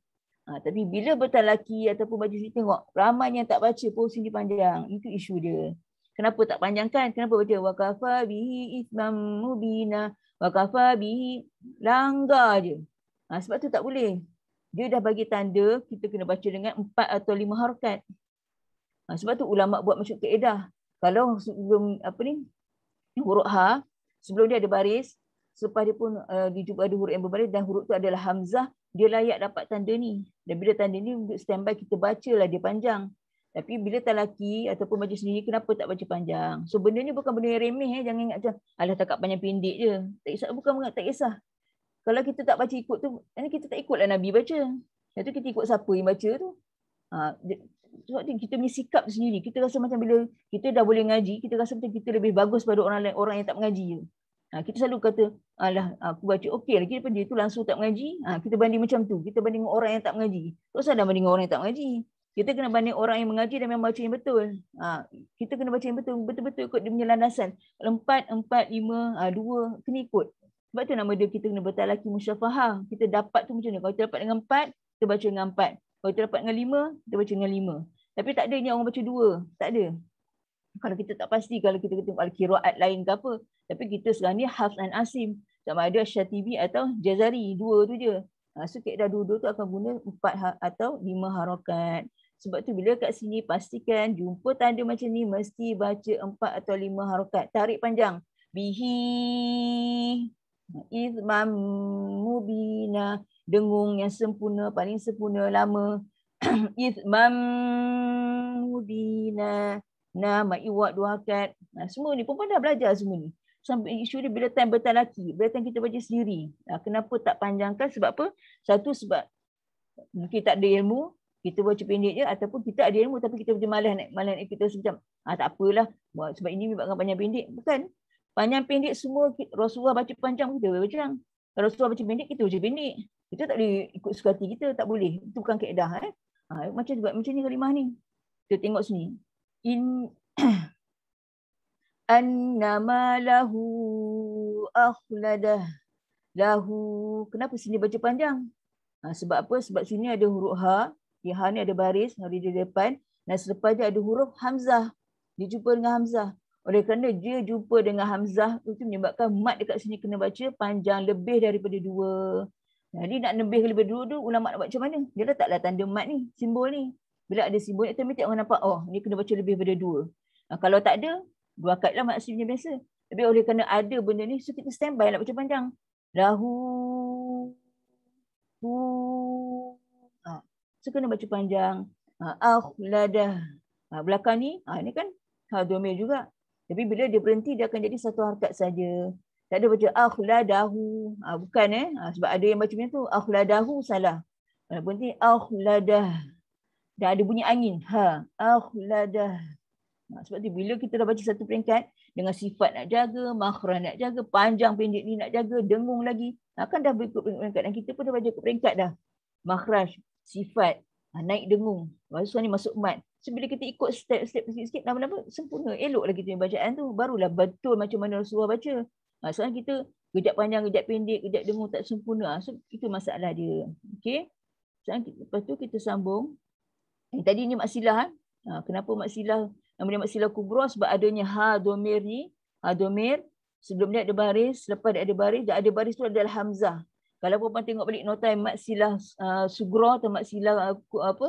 A: Tapi bila bertalaki ataupun baca sini tengok ramai yang tak baca pun sini panjang. Itu isu dia. Kenapa tak panjangkan? Kenapa baca waqafa bihi ismam mubina, waqafa bihi, langgar je. Sebab tu tak boleh. Dia dah bagi tanda kita kena baca dengan 4 atau 5 harakat. Sebab tu ulama buat macam kaedah. Kalau sebelum huruf ha, sebelum dia ada baris, selepas dia pun dijumpa ada huruf yang berbaris dan huruf tu adalah hamzah, dia layak dapat tanda ni. Dan bila tanda ni untuk standby kita bacalah dia panjang. Tapi bila talaki ataupun baca sendiri, kenapa tak baca panjang? So benda ni bukan benda yang remeh. Jangan ingat macam alah takat panjang pendek je. Tak kisah, bukan tak kisah. Kalau kita tak baca ikut tu, kita tak ikutlah Nabi baca. Lepas tu kita ikut siapa yang baca tu. Sebab tu kita punya sikap tu sendiri. Kita rasa macam bila kita dah boleh ngaji, kita rasa macam kita lebih bagus pada orang lain, orang yang tak mengaji tu. Kita selalu kata, alah aku baca okey lagi daripada dia tu langsung tak mengaji. Kita banding macam tu. Kita banding orang yang tak mengaji. Tak usah dah banding orang yang tak mengaji. Kita kena banding orang yang mengaji dan memang baca yang betul. Kita kena baca yang betul. Betul-betul ikut dia punya landasan. 4, 4, 5, 2, kena ikut. Sebab tu nama dia kita kena bertalaki musyafahah. Kita dapat tu macam ni. Kalau kita dapat dengan 4, kita baca dengan 4. Kalau kita dapat dengan 5, kita baca dengan 5. Tapi tak ada ni orang baca 2. Tak ada. Kalau kita tak pasti, kalau kita tengok al-qiraat lain ke apa. Tapi kita sekarang ni Hafs dan Asim. Sama ada Syatibi atau Jazari. 2 tu je. So kaedah dua-dua tu akan guna 4 atau 5 harakat. Sebab tu bila kat sini pastikan jumpa tanda macam ni mesti baca 4 atau 5 harakat. Tarik panjang. Bihi izmam mubina. Dengung yang sempurna, paling sempurna, lama. Izmam mubina. Nama iwak 2 harakat. Semua ni perempuan dah belajar semua ni. Sampai isu dia bila time bertalaki, bila time kita baca sendiri. Kenapa tak panjangkan? Sebab apa? Satu sebab mungkin tak ada ilmu, kita baca pendek je, ataupun kita ada ilmu tapi kita malas nak kita macam tak apalah sebab ini bukan panjang pendek. Bukan. Panjang pendek semua Rasulullah baca panjang, kita baca panjang. Kalau Rasulullah baca pendek, kita baca pendek. Kita tak boleh ikut suka hati kita, tak boleh. Itu bukan kaedah. Macam ni kalimah ni. Kita tengok sini. Annama lahu akhladah. Lahu. Kenapa sini baca panjang? Sebab apa? Sebab sini ada huruf ha. Di ha ni ada baris, hari di depan. Dan selepas dia ada huruf hamzah. Dia jumpa dengan hamzah. Oleh kerana dia jumpa dengan hamzah, itu menyebabkan mat dekat sini kena baca panjang lebih daripada 2. Jadi nak lebih daripada 2 tu, ulama nak buat macam mana? Dia letaklah tanda mat ni, simbol ni. Bila ada simbol ni, automatik orang nampak, oh ni kena baca lebih daripada 2. Kalau tak ada, 2 akad lah maksudnya biasa. Tapi oleh kerana ada benda ni, so kita standby nak baca panjang. Lahu. So kena baca panjang. Akhladah. Belakang ni, ni kan domir juga. Tapi bila dia berhenti, dia akan jadi satu harakat saja. Tak ada baca akhladahu. Bukan sebab ada yang baca macam tu. Akhladahu salah. Berhenti akhladah. Dan ada bunyi angin. Akhladah. Sebab tu bila kita dah baca satu peringkat, dengan sifat nak jaga, makhraj nak jaga, panjang pendek ni nak jaga, dengung lagi. Kan dah berikut peringkat. Dan kita pun dah baca ke peringkat dah. Makhraj, sifat, naik dengung. Lepas tu ni masuk mat. So bila kita ikut step-step sikit-sikit, lama-lama sempurna. Eloklah kita yang bacaan tu. Barulah betul macam mana Rasulullah baca. Sekarang kita kejap panjang, kejap pendek, kejap dengung tak sempurna. So itu masalah dia. Okey. Lepas tu kita sambung. Yang tadi ni maksilah. Kenapa maksilah? Nama dia maksilah kubra sebab adanya ha domir ni. Ha domir. Sebelum dia ada baris. Selepas dia ada baris. Dia ada baris tu adalah hamzah. Kalau perempuan tengok balik notai maksilah sugra atau maksilah apa?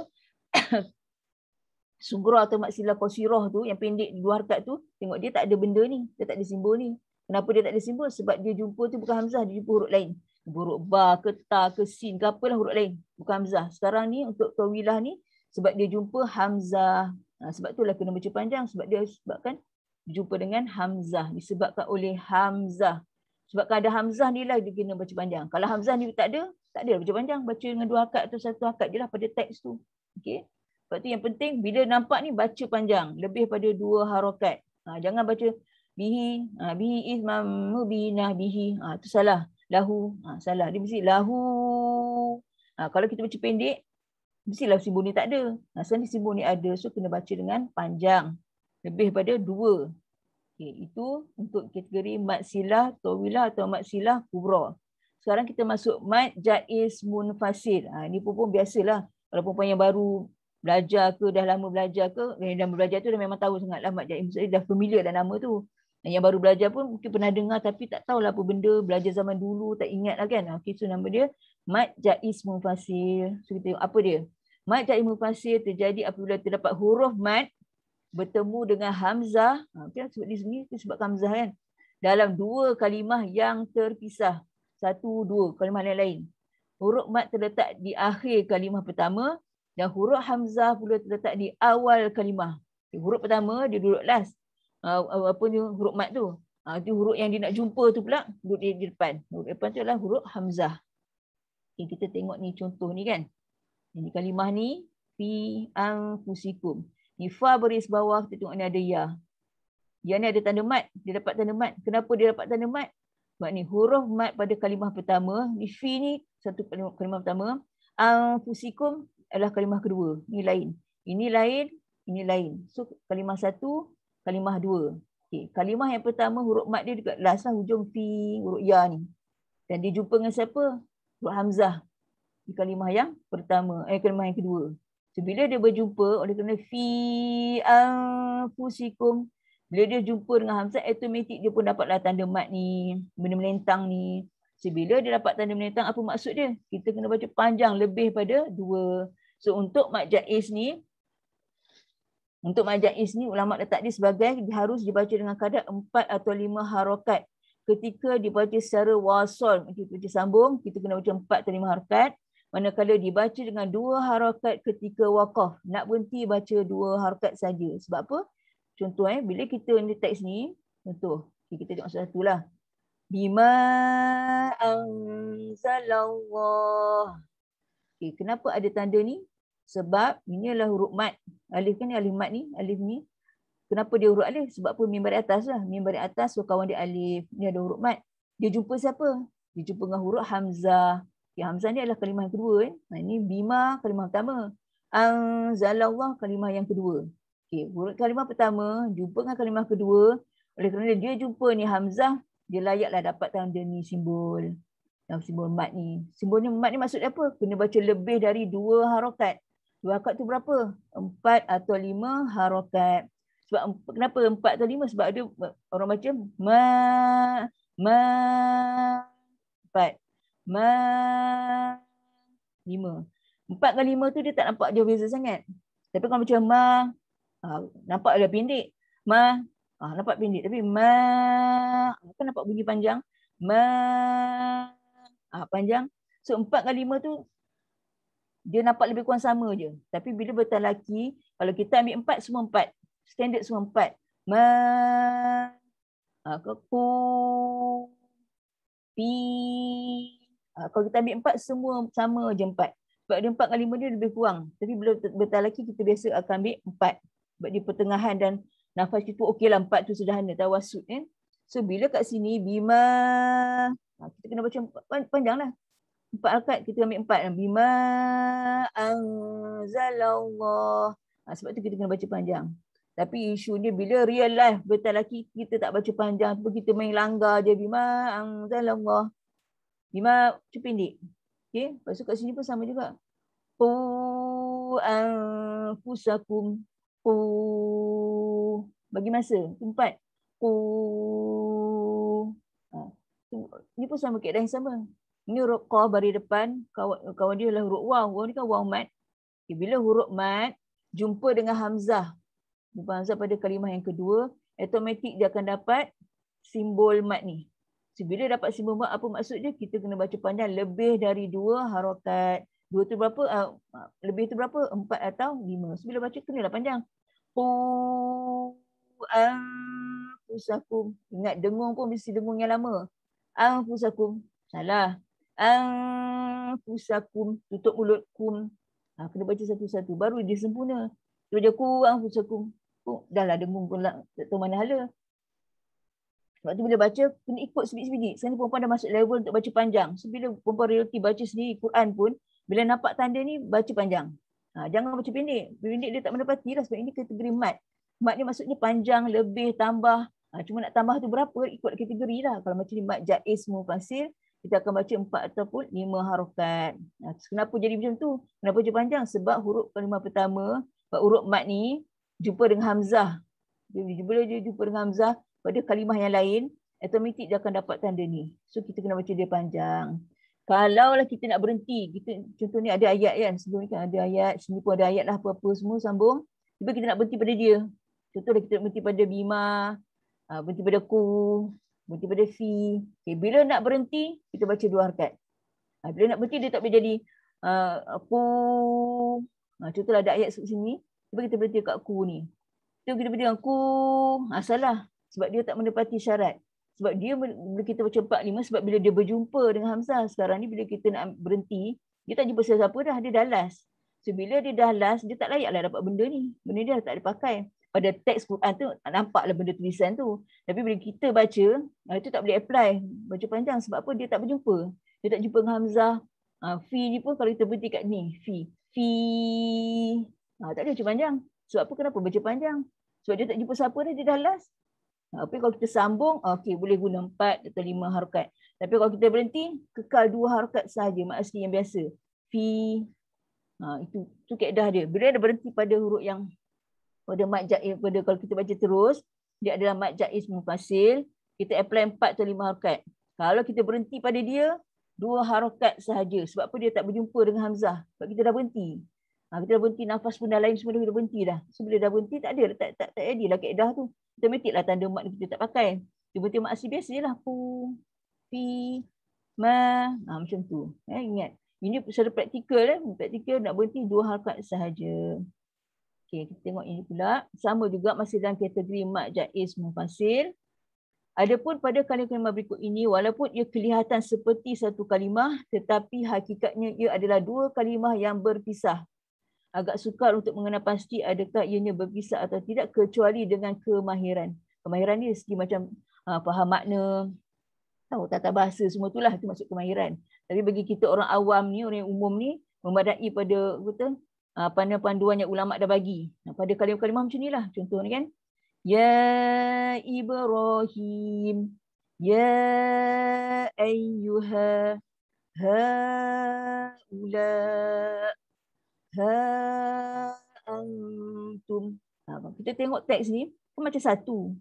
A: Sugra atau maksilah qasirah tu yang pendek dua harakat tu, tengok dia tak ada benda ni, dia tak ada simbol ni. Kenapa dia tak ada simbol? Sebab dia jumpa tu bukan hamzah, dia jumpa huruf lain. Huruf ba ke ta ke sin ke apalah huruf lain, bukan hamzah. Sekarang ni untuk tawilah ni sebab dia jumpa hamzah. Sebab itulah kena baca panjang sebab dia sebabkan jumpa dengan hamzah, disebabkan oleh hamzah. Sebabkan ada hamzah ni lah dia kena baca panjang. Kalau hamzah ni tak ada baca panjang, baca dengan dua harakat atau satu harakat je lah pada teks tu. Okey. Sebab tu yang penting bila nampak ni baca panjang. Lebih pada dua harakat. Jangan baca bihi. Bihi is mubinah bihi. Itu salah. Lahu. Salah. Dia mesti lahu. Kalau kita baca pendek, mestilah simbol ni tak ada. Sekarang simbol ni ada. So kena baca dengan panjang. Lebih pada dua. Okay, itu untuk kategori mad silah, tawilah atau mad silah kubra. Sekarang kita masuk mad jaiz munfasil. Ini pun biasalah. Kalau perempuan yang baru belajar ke, dah lama belajar ke, yang dah belajar tu dah memang tahu sangatlah mad jaiz munfasil, dah familiar dah nama tu. Yang baru belajar pun mungkin pernah dengar tapi tak tahulah apa benda, belajar zaman dulu, tak ingat lah kan. Okay, so nama dia mad jaiz munfasil. So kita tengok apa dia. Mad jaiz munfasil terjadi apabila terdapat huruf mad bertemu dengan hamzah. Okay, sebab di sini sebab hamzah kan. Dalam dua kalimah yang terpisah. Satu, dua kalimah lain-lain. Huruf mad terletak di akhir kalimah pertama dan huruf hamzah pula terletak di awal kalimah. Huruf pertama dia duduk last. Apa ni huruf mad tu? Itu huruf yang dia nak jumpa tu pula duduk di depan. Huruf depan tu adalah huruf hamzah. Okay, kita tengok ni contoh ni kan. Ini kalimah ni fi anfusikum. Ni fa baris bawah, kita tengok ni ada ya. Ya ni ada tanda mat. Dia dapat tanda mat. Kenapa dia dapat tanda mat? Sebab ni huruf mat pada kalimah pertama. Ni fi ni satu kalimah pertama. Anfusikum adalah kalimah kedua. Ni lain. Ini lain. Ini lain. So kalimah satu, kalimah dua. Okay. Kalimah yang pertama huruf mat dia dekat last lah. Hujung fi, huruf ya ni. Dan dia jumpa dengan siapa? Huruf hamzah. Di kalimah yang pertama. Kalimah yang kedua. So, bila dia berjumpa, oleh kerana fi anfusikum, bila dia jumpa dengan hamzah, automatik dia pun dapatlah tanda mat ni, benda melentang ni. So, bila dia dapat tanda melentang, apa maksud dia? Kita kena baca panjang lebih pada dua. So, untuk mad jaiz ni, ulama letak dia sebagai harus dibaca dengan kadar 4 atau 5 harakat. Ketika dibaca secara wasal, kita baca sambung, kita kena baca 4 atau 5 harakat. Manakala dibaca dengan 2 harakat ketika waqaf. Nak berhenti baca 2 harakat saja. Sebab apa? Contoh bila kita ni teks ni, contoh. Kita tengok satu lah. Bima anzalallah. Kenapa ada tanda ni? Sebab ini adalah huruf mat. Alif kan ni, alif mat ni, alif ni. Kenapa dia huruf alif? Sebab apa mim baris atas lah. Mim baris atas, so kawan dia alif. Ni ada huruf mat. Dia jumpa siapa? Dia jumpa dengan huruf hamzah. Hamzah ni adalah kalimah yang kedua. Ini bima kalimah pertama. Anzalallah kalimah yang kedua. Huruf kalimah pertama jumpa dengan kalimah kedua. Oleh kerana dia jumpa ni hamzah, dia layaklah dapat tanda ni simbol. Simbol mat ni. Simbol ni mat ni maksud apa? Kena baca lebih dari 2 harakat. 2 harakat tu berapa? 4 atau 5 harakat. Sebab kenapa 4 atau 5? Sebab ada orang baca 4. 5. 4 dengan 5 tu dia tak nampak jauh beza sangat. Tapi kalau macam nampak ada pendek. Nampak pendek. Tapi kan nampak bunyi panjang. Panjang. So 4 dengan 5 tu dia nampak lebih kurang sama je. Tapi bila bertalaki, kalau kita ambil 4, semua 4. Standard semua 4. Kalau kita ambil 4, semua sama je 4. Sebab dia 4 dengan 5 dia lebih kurang. Tapi bila bertalaki, kita biasa akan ambil 4. Sebab di pertengahan dan nafas kita okeylah 4 tu sederhana. Tawasud kan. So bila kat sini, bima. Kita kena baca panjang lah. 4 harakat, kita ambil 4. Bima anzalallah. Sebab tu kita kena baca panjang. Tapi isu ni bila real life bertalaki, kita tak baca panjang. Kita main langgar je. Bima anzalallah. Bima tu pendek. Lepas tu kat sini pun sama juga. anfusakum. Qu. Bagi masa. Tempat. Qu. Ini pun sama keadaan yang sama. Ini huruf Qa baris depan. Kawan dia adalah huruf Waw. Waw ni kan waw mat. Bila huruf mat jumpa dengan hamzah. Jumpa hamzah pada kalimah yang kedua. Automatik dia akan dapat simbol mat ni. So, bila dapat simbol mat, apa maksud dia? Kita kena baca panjang lebih dari 2 harakat. 2 tu berapa? Lebih tu berapa? 4 atau 5. So, bila baca kenalah panjang. Qu anfusakum. Ingat dengung pun mesti dengung yang lama. Anfusakum. Salah. Anfusakum. Tutup mulut kum. Kena baca satu-satu. Baru dia sempurna. Dia baca ku anfusakum. Dah lah dengung pun lah. Tak tahu mana hala. Sebab tu bila baca, kena ikut sebiji-sebiji. Sekarang ni perempuan dah masuk level untuk baca panjang. So bila perempuan realiti baca sendiri Quran pun, bila nampak tanda ni, baca panjang. Jangan baca pendek. Pendek dia tak mendapati lah sebab ini kategori mat. Mat ni maksudnya panjang, lebih, tambah. Cuma nak tambah tu berapa, ikut kategori lah. Kalau macam ni mat jaiz mufasil, kita akan baca 4 ataupun 5 harakat. Kenapa jadi macam tu? Kenapa baca panjang? Sebab huruf kalimah pertama, huruf mat ni, jumpa dengan hamzah. Bila dia jumpa dengan hamzah pada kalimah yang lain, automatik dia akan dapat tanda ni. So kita kena baca dia panjang. Kalaulah kita nak berhenti, contohnya ada ayat kan, sebelum ni kan ada ayat, sini pun ada ayat lah apa-apa semua sambung. Tiba kita nak berhenti pada dia. Contohnya kita nak berhenti pada bima, berhenti pada ku, berhenti pada fi. Okay, bila nak berhenti, kita baca 2 harakat. Bila nak berhenti dia tak boleh jadi ku. Contohlah ada ayat sini, tiba kita berhenti kat ku ni. Tiba kita berhenti dengan ku, salah. Sebab dia tak mendapati syarat. Sebab dia bila kita baca 4-5, sebab bila dia berjumpa dengan hamzah. Sekarang ni bila kita nak berhenti, dia tak jumpa siapa dah, dia dah last. So bila dia dah last, dia tak layaklah dapat benda ni. Benda dia tak ada pakai. Pada teks Quran tu, nampaklah benda tulisan tu. Tapi bila kita baca, itu tak boleh apply. Baca panjang sebab apa? Dia tak berjumpa. Dia tak jumpa dengan hamzah. Fi ni pun kalau kita berhenti kat ni. Fi. Tak boleh baca panjang. Sebab apa? Kenapa baca panjang? Sebab dia tak jumpa siapa dah, dia dah last. Tapi kalau kita sambung, okey boleh guna 4 atau 5 harakat. Tapi kalau kita berhenti, kekal 2 harakat sahaja, mak asli yang biasa. Fi. Itu kaedah dia. Bila dia berhenti pada huruf yang pada mat jaiz, kalau kita baca terus, dia adalah mat jaiz mufasil, kita apply 4 atau 5 harakat. Kalau kita berhenti pada dia, 2 harakat sahaja. Sebab apa? Dia tak berjumpa dengan hamzah. Sebab kita dah berhenti. Kita dah berhenti, nafas pun dah lain, semua dah berhenti dah. So bila dah berhenti, tak ada, tak ada lah kaedah tu. Automatik lah tanda mat kita tak pakai. Dia berhenti mat asli biasa je lah. Pu, fi, ma. Macam tu. Ingat. Ini secara praktikal. Praktikal nak berhenti 2 harakat sahaja. Okay, kita tengok ini pula. Sama juga masih dalam kategori mat jaiz mufasil. Adapun pada kalimah berikut ini, walaupun ia kelihatan seperti satu kalimah, tetapi hakikatnya ia adalah 2 kalimah yang berpisah. Agak sukar untuk mengenal pasti adakah ianya berpisah atau tidak kecuali dengan kemahiran. Kemahiran ni segi macam faham makna, tahu tata bahasa, semua itulah itu maksud kemahiran. Tapi bagi kita orang awam ni, orang yang umum ni, memadai pada panduan yang ulama' dah bagi. Pada kalimah-kalimah macam inilah. Contoh ni kan. Ya Ibrahim. Ya ayyuha. Ha'ula. Antum. Kita tengok teks ni kan macam satu.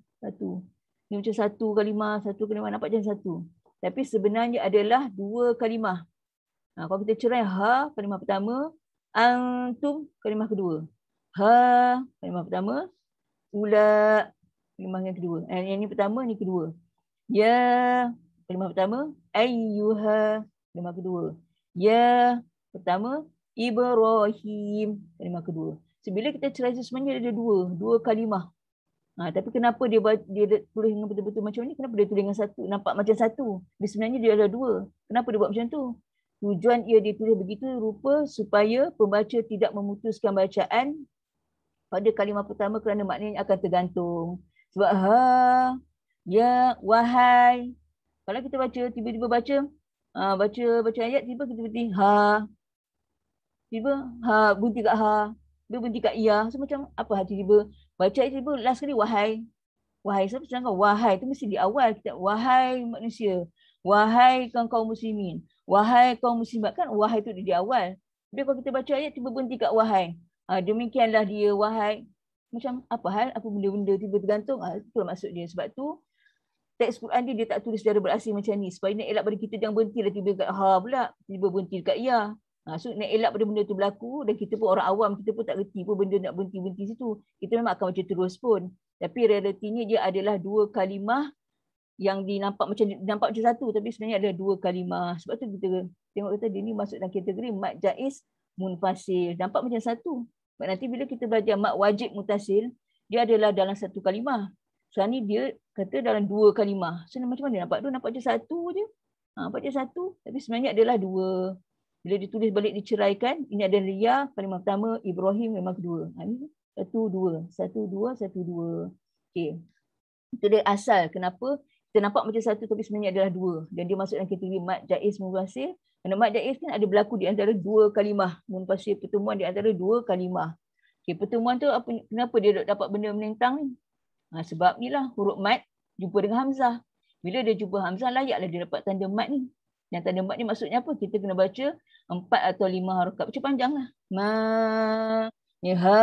A: Ni macam satu kalimah nampak macam satu. Tapi sebenarnya adalah 2 kalimah. Kalau kita cerai kalimah pertama, antum kalimah kedua. Kalimah pertama, ula kalimah yang kedua. Yang ni pertama, ni kedua. Ya kalimah pertama, ayyuha kalimah kedua. Ya pertama, Ibrahim kalimah kedua. So, bila kita cerai semuanya ada 2 kalimah. Tapi kenapa dia tulis dengan betul-betul macam ni? Kenapa dia tulis dengan satu? Nampak macam satu. Dia sebenarnya dia ada 2. Kenapa dia buat macam tu? Tujuan ia ditulis begitu rupa supaya pembaca tidak memutuskan bacaan pada kalimah pertama kerana maknanya akan tergantung. Sebab ya, wahai. Kalau kita baca, tiba-tiba baca ayat, tiba kita berhenti tiba berhenti kat dia berhenti kat ya. So macam apa tiba baca ayat tiba last kali wahai. Sedangkan wahai tu mesti di awal. Kita wahai manusia. Wahai kaum muslimin. Wahai kaum muslimat, kan wahai tu di awal. Tapi kalau kita baca ayat tiba berhenti kat wahai. Demikianlah dia wahai. Macam apa hal, apa benda-benda tiba tergantung. Itulah maksud dia. Sebab tu teks Quran dia tak tulis secara berasing macam ni. Supaya nak elak pada kita jangan berhenti lah tiba kat ha pula. Tiba berhenti kat ya. So nak elak pada benda tu berlaku dan kita pun orang awam, kita pun tak reti pun benda nak berhenti-berhenti situ. Kita memang akan macam terus pun. Tapi realitinya dia adalah dua kalimah yang nampak macam satu tapi sebenarnya ada dua kalimah. Sebab tu kita tengok kata dia ni masuk dalam kategori mad jaiz munfasil. Nampak macam satu. Sebab nanti bila kita belajar mad wajib mutasil, dia adalah dalam satu kalimah. Sekarang ni dia kata dalam dua kalimah. So macam mana nampak tu? Nampak macam satu je. Nampak macam satu tapi sebenarnya adalah dua. Bila ditulis balik diceraikan, ini ada Ria, kalimah pertama, Ibrahim memang kedua. Ini satu, dua. Satu, dua, satu, dua. Okay. Itu dia asal kenapa kita nampak macam satu tapi sebenarnya adalah dua. Dan dia masuk dalam kategori mad jaiz munfasil. Kerana mad jaiz kan ada berlaku di antara dua kalimah. Munfasil pertemuan di antara dua kalimah. Okay, pertemuan tu kenapa dia dapat benda menentang ni? Sebab ni lah huruf mad jumpa dengan hamzah. Bila dia jumpa hamzah, layaklah dia dapat tanda mad ni. Dan tanda mad ni maksudnya apa? Kita kena baca 4 atau 5 harakat. Baca panjang lah. Ma, ha,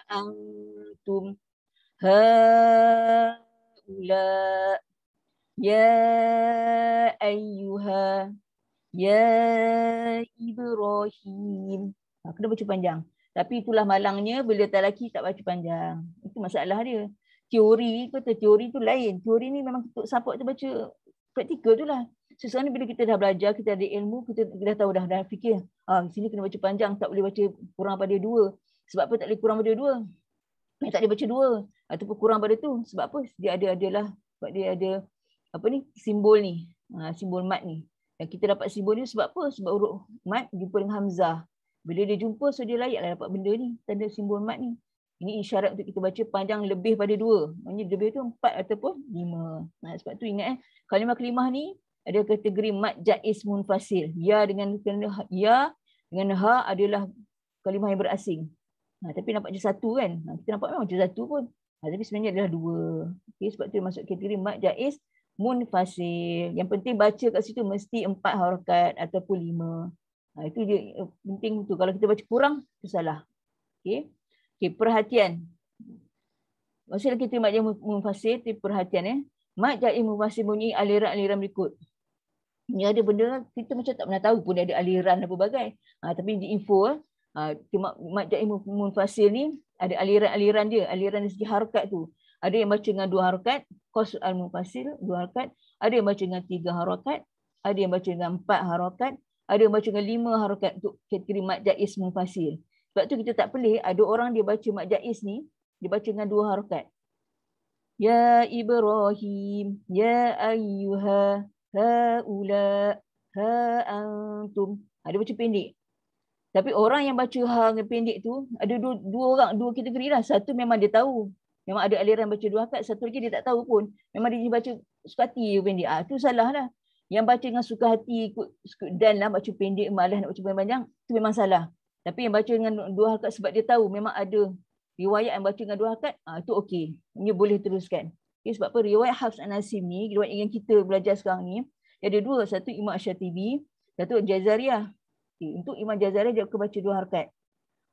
A: antum, ha, ula, ya, ayyuha, ya, Ibrahim. Kena baca panjang. Tapi itulah malangnya bila tak lelaki tak baca panjang. Itu masalah dia. Teori tu lain. Teori ni memang untuk support tu baca praktikal tu lah. Sesuatu bila kita dah belajar, kita ada ilmu, kita dah tahu dah fikir. Sini kena baca panjang, tak boleh baca kurang pada 2. Sebab apa tak boleh kurang pada 2? Tak boleh baca 2 ataupun kurang pada tu. Sebab apa? Dia adalah sebab dia ada apa ni? Simbol ni. Simbol mat ni. Dan kita dapat simbol ni sebab apa? Sebab huruf mat jumpa dengan hamzah. Bila dia jumpa, so dia layaklah dapat benda ni, tanda simbol mat ni. Ini isyarat untuk kita baca panjang lebih pada 2. Maksudnya lebih tu 4 ataupun 5. Sebab tu ingat kalimah-kalimah ni ada kategori mad jaiz munfasil. Ya dengan ha adalah kalimah yang berasing. Tapi nampak macam satu kan. Kita nampak memang macam satu pun. Tapi sebenarnya adalah 2. Okay, sebab tu masuk kategori mad jaiz munfasil. Yang penting baca kat situ mesti 4 harakat ataupun 5. Itu dia penting tu. Kalau kita baca kurang, itu salah. Okay, perhatian. Maksudnya kita mad jaiz munfasil, perhatian mad jaiz munfasil bunyi aliran-aliran berikut. Ini ada benda kita macam tak pernah tahu pun ada aliran apa bagai. Tapi di info mad jaiz munfasil ni ada aliran-aliran dia, aliran dari segi harakat tu. Ada yang baca dengan 2 harakat, qasr al-munfasil 2 harakat, ada yang baca dengan 3 harakat, ada yang baca dengan 4 harakat, ada yang baca dengan 5 harakat untuk kategori mad jaiz munfasil. Sebab tu kita tak pelik ada orang dia baca mad jaiz ni, dia baca dengan 2 harakat. Ya Ibrahim, ya ayyuha, haula, ha antum. Dia baca pendek. Tapi orang yang baca ha dengan pendek tu ada dua kategori lah. Satu memang dia tahu. Memang ada aliran baca 2 harakat. Satu lagi dia tak tahu pun. Memang dia baca suka hati pendek. Itu salah lah. Yang baca dengan suka hati ikut dan lah baca pendek, malas nak baca panjang, itu memang salah. Tapi yang baca dengan 2 harakat sebab dia tahu memang ada riwayat yang baca dengan 2 harakat, itu okey. Dia boleh teruskan. Okay, sebab apa? Riwayat Hafs an Asim ni, riwayat yang kita belajar sekarang ni, ada 2. Satu Imam Asyatibi, satu Jazariyah. Okay, untuk Imam Jazariyah dia akan baca 2 harakat.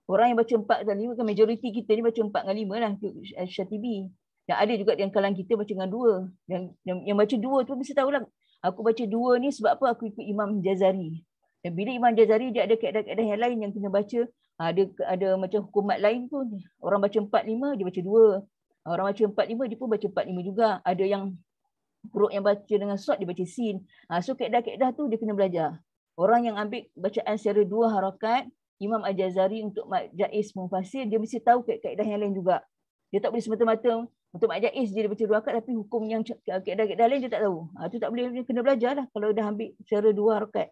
A: Orang yang baca 4 dan 5 kan majoriti kita ni baca 4 dengan 5 lah untuk Asyatibi. Dan ada juga yang kalangan kita baca dengan 2. Yang baca 2 tu mesti tahulah. Aku baca 2 ni sebab apa? Aku ikut Imam Jazari. Dan bila Imam Jazari dia ada kaedah-kaedah yang lain yang kena baca. Ada macam hukumat lain pun. Orang baca 4-5 dia baca 2. Orang baca 4-5 dia pun baca 4-5 juga. Ada yang huruf yang baca dengan sod dia baca sin. So kaedah-kaedah tu dia kena belajar. Orang yang ambil bacaan secara 2 harakat, Imam Al-Jazari untuk mad jaiz munfasil, dia mesti tahu kaedah yang lain juga. Dia tak boleh semata-mata untuk mad jaiz dia baca 2 harakat tapi hukum yang kaedah-kaedah lain dia tak tahu. Itu tak boleh, dia kena belajar lah kalau dah ambil secara 2 harakat.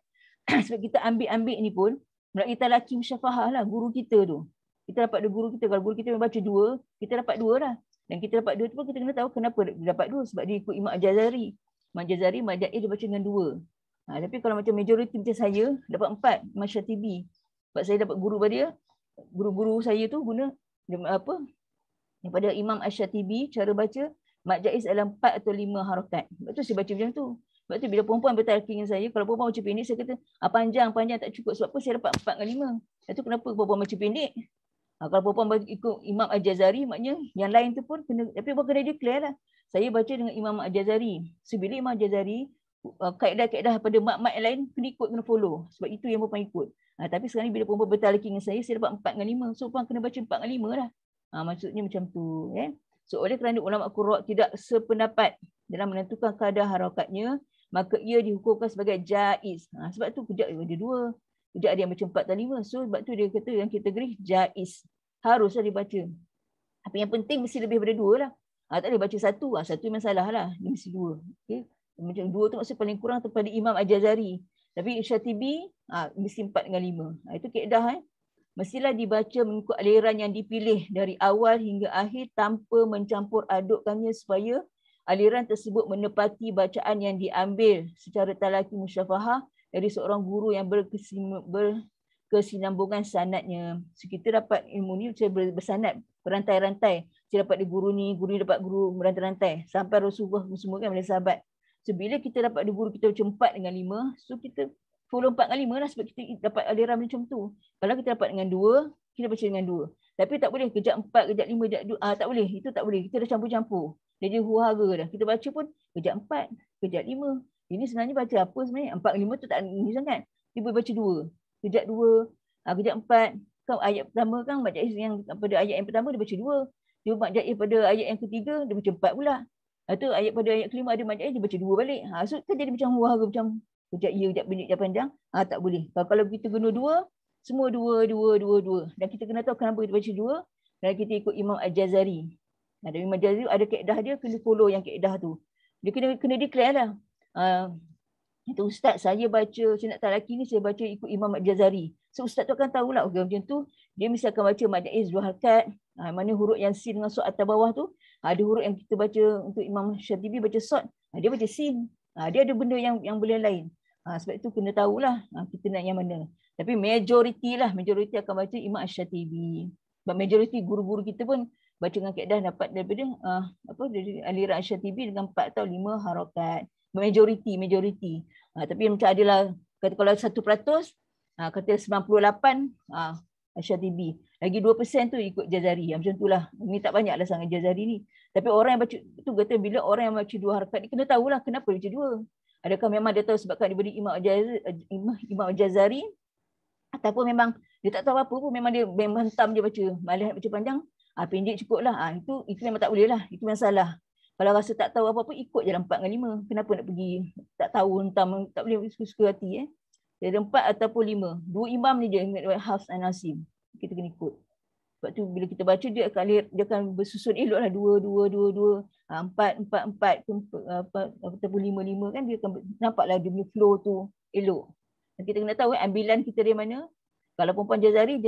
A: Sebab kita ambil ni pun melalui talaqi musyafahah lah guru kita tu. Kita dapat 2 guru kita. Kalau guru kita baca 2, kita dapat 2 lah. Dan kita dapat 2 tu pun kita kena tahu kenapa dia dapat 2. Sebab dia ikut Imam Al-Jazari. Imam Al-Jazari mad jaiz dia baca dengan 2. Tapi kalau macam majoriti macam saya dapat 4 Imam Syatibi. Sebab saya dapat guru pada dia, guru-guru saya tu guna apa? Daripada Imam Asy-Syatibi cara baca mad jaiz dalam 4 atau 5 harakat. Sebab tu saya baca macam tu. Sebab tu bila perempuan bertalaki dengan saya, kalau perempuan baca pendek, saya kata panjang tak cukup. Sebab apa saya dapat 4 dengan 5. Itu kenapa perempuan baca pendek? Kalau perempuan ikut Imam Al-Jazari, maknanya yang lain tu pun kena, tapi perempuan kena declare lah. Saya baca dengan Imam Al-Jazari. So bila Imam Al-Jazari, kaedah-kaedah pada mak-mak yang lain kena ikut, kena follow. Sebab itu yang perempuan ikut. Tapi sekarang ni bila perempuan bertalaki dengan saya dapat 4 dengan 5. So perempuan kena baca 4 dengan 5 lah. Maksudnya macam tu. So oleh kerana ulama qurra tidak sependapat dalam menentukan kadar harakatnya, maka ia dihukumkan sebagai jaiz. Sebab tu kejap ada 2. Kejap ada yang baca 4 dan 5. So sebab tu dia kata yang kategori jaiz. Haruslah dibaca. Tapi yang penting mesti lebih daripada 2 lah. Tak boleh baca 1. 1 memang salah lah. Dia mesti 2. Okay? Macam 2 tu maksud paling kurang kepada Imam Al-Jazari. Tapi Syatibi mesti 4 dengan 5. Itu kaedah. Mestilah dibaca mengikut aliran yang dipilih dari awal hingga akhir tanpa mencampur adukkannya supaya aliran tersebut menepati bacaan yang diambil secara talaki musyafahah dari seorang guru yang berkesinambungan sanadnya. So, kita dapat ilmu ni bersanad, berantai-rantai. Saya dapat di guru ni dapat guru berantai-rantai. Sampai Rasulullah semua kan, sahabat. So, bila kita dapat di guru kita macam 4 dengan 5, so kita follow 4 dengan 5 lah sebab kita dapat aliran macam tu. Kalau kita dapat dengan 2, kita baca dengan 2. Tapi tak boleh kejap 4, kejap 5, kejap 2. Tak boleh. Itu tak boleh. Kita dah campur-campur. Dia huru-hara dah. Kita baca pun kejap 4, kejap 5. Ini sebenarnya baca apa sebenarnya? 4 dengan 5 tu tak ni sangat. Dia boleh baca 2. Kejap 2, kejap 4. Kan ayat pertama kan Mak Jaiz yang pada ayat yang pertama dia baca 2. Dia Mak Jaiz pada ayat yang ketiga dia baca 4 pula. Tu ayat pada ayat kelima ada Mak Jaiz dia baca 2 balik. So kan jadi macam huru-hara macam kejap ya, kejap pendek, kejap panjang. Tak boleh. Kalau kita guna 2, semua 2. Dan kita kena tahu kenapa kita baca 2. Dan kita ikut Imam Al-Jazari. Imam Al-Jazari ada kaedah dia, kena follow yang kaedah tu. Dia kena declare lah. Itu Ustaz, saya baca sunat talaki ni, saya baca ikut Imam Al-Jazari. So Ustaz tu akan tahulah, okay, macam tu, dia mesti akan baca Mad Jaiz 2 harakat. Mana huruf yang sin dengan sod atas bawah tu. Ada huruf yang kita baca untuk Imam Syatibi baca sod. Dia baca sin. Dia ada benda yang boleh lain. Sebab itu kena tahulah kita nak yang mana. Tapi majoriti akan baca Imam Syatibi. Sebab majoriti guru-guru kita pun baca dengan kaedah dapat daripada dari aliran Syatibi dengan 4 atau 5 harakat. Majoriti. Tapi macam adalah kata kalau 1%, kata 98 Syatibi. Lagi 2% tu ikut Jazari. Macam itulah. Ini tak banyaklah sangat Jazari ni. Tapi orang yang baca tu kata bila orang yang baca 2 harakat ni kena tahulah kenapa baca 2. Adakah memang dia tahu sebabkan diberi Imam Al-Jazari ataupun memang dia tak tahu apa pun, memang dia memang hentam je baca. Malah baca panjang, pendek cukup lah. Itu memang tak boleh lah. Itu memang salah. Kalau rasa tak tahu apa-apa, ikut je 4 dengan 5. Kenapa nak pergi tak tahu hentam, tak boleh suka hati. Dia ada 4 ataupun 5. 2 imam ni je, Hafs dan Asim. Kita kena ikut. Sebab tu bila kita baca dia akan bersusun elok lah. 2, 4 ataupun 5 kan, dia akan nampaklah dia punya flow tu elok. Dan kita kena tahu ambilan kita dari mana. Kalau perempuan Jazari,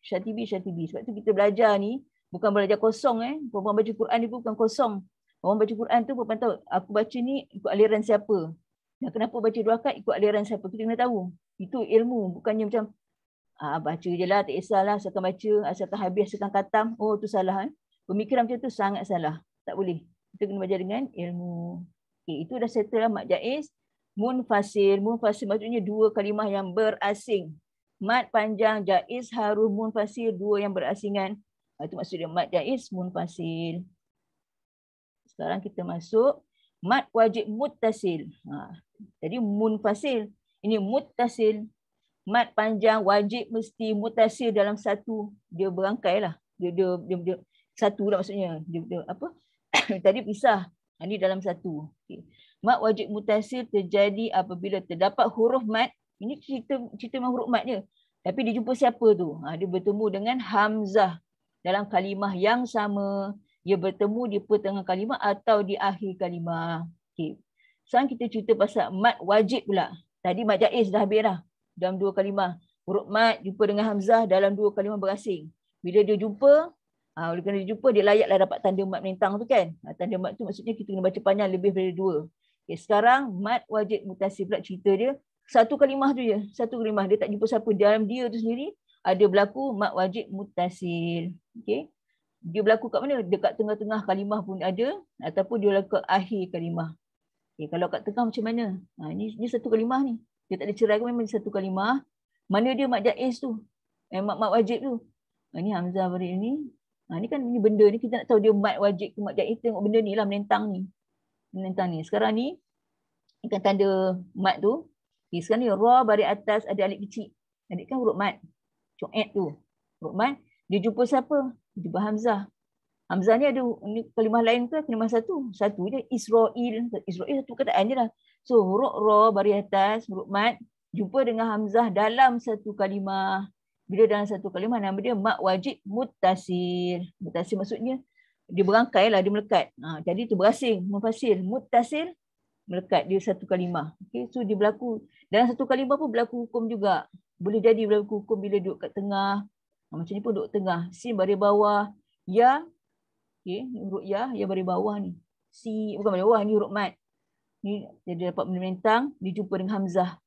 A: Syatibi. Sebab tu kita belajar ni bukan belajar kosong. Perempuan baca Quran ni bukan kosong. Orang baca Quran tu perempuan tahu aku baca ni ikut aliran siapa. Dan kenapa baca 2 rakaat ikut aliran siapa. Kita kena tahu. Itu ilmu. Bukannya macam baca je lah, tak kisahlah, asalkan baca, asalkan habis, asalkan khatam. Oh, tu salah. Pemikiran macam tu sangat salah. Tak boleh. Kita kena belajar dengan ilmu. Okay, itu dah settle lah Mak Jaiz. Munfasil. Munfasil maksudnya 2 kalimah yang berasing. Mad panjang, Jaiz, Haruf, Munfasil, 2 yang berasingan. Itu maksudnya Mad Jaiz, Munfasil. Sekarang kita masuk Mad wajib muttasil. Jadi Munfasil. Ini muttasil. Mad panjang wajib mesti mutasil dalam satu. Dia berangkai lah. Dia satu lah maksudnya. Dia apa? Tadi pisah. Ini dalam satu. Okay. Mad wajib mutasil terjadi apabila terdapat huruf mad. Ini cerita memang huruf mad je. Tapi dia jumpa siapa tu? Dia bertemu dengan hamzah dalam kalimah yang sama. Dia bertemu di pertengahan kalimah atau di akhir kalimah. Okay. Sekarang kita cerita pasal mad wajib pula. Tadi Mad Jaiz dah habis dah. Dalam 2 kalimah. Huruf mad jumpa dengan hamzah dalam 2 kalimah berasing. Bila dia jumpa, oleh kerana dia jumpa, dia layaklah dapat tanda mad melintang tu kan. Tanda mad tu maksudnya kita kena baca panjang lebih dari 2. Okay, sekarang mad wajib mutasil pula cerita dia. 1 kalimah tu je. 1 kalimah. Dia tak jumpa siapa. Dalam dia tu sendiri ada berlaku mad wajib mutasil. Okay. Dia berlaku kat mana? Dekat tengah-tengah kalimah pun ada. Ataupun dia berlaku kat akhir kalimah. Okay, kalau kat tengah macam mana? Ni satu kalimah ni. Dia tak ada cerai kan, memang satu kalimah. Mana dia mat jaiz tu? Mat wajib tu. Ni hamzah beri ni. Ni kan ni benda ni kita nak tahu dia mat wajib ke mat jaiz. Tengok benda ni lah menentang ni. Menentang ni. Sekarang ni ikan tanda mat tu. Okay, sekarang ni ra baris atas ada alif kecil. Alif kan huruf mat. Co'ed tu. Huruf mat. Dia jumpa siapa? Dia jumpa hamzah. Hamzah ni ada kalimah lain ke? Kalimah satu. Satu je. Israel. Israel satu kataan je lah. So huruf ra baris atas, huruf mat. Jumpa dengan hamzah dalam satu kalimah. Bila dalam satu kalimah nama dia mat wajib muttasil. Muttasil maksudnya dia berangkai lah, dia melekat. Jadi tu berasing, mufasil. Muttasil, melekat dia satu kalimah. Okay, so dia berlaku. Dalam satu kalimah pun berlaku hukum juga. Boleh jadi berlaku hukum bila duduk kat tengah. Macam ni pun duduk tengah. Sin baris bawah. Ya. Okay, huruf ya baris bawah ni. Si, bukan baris bawah, ni huruf mat. Ni dia dapat benda mentang, dia jumpa dengan hamzah.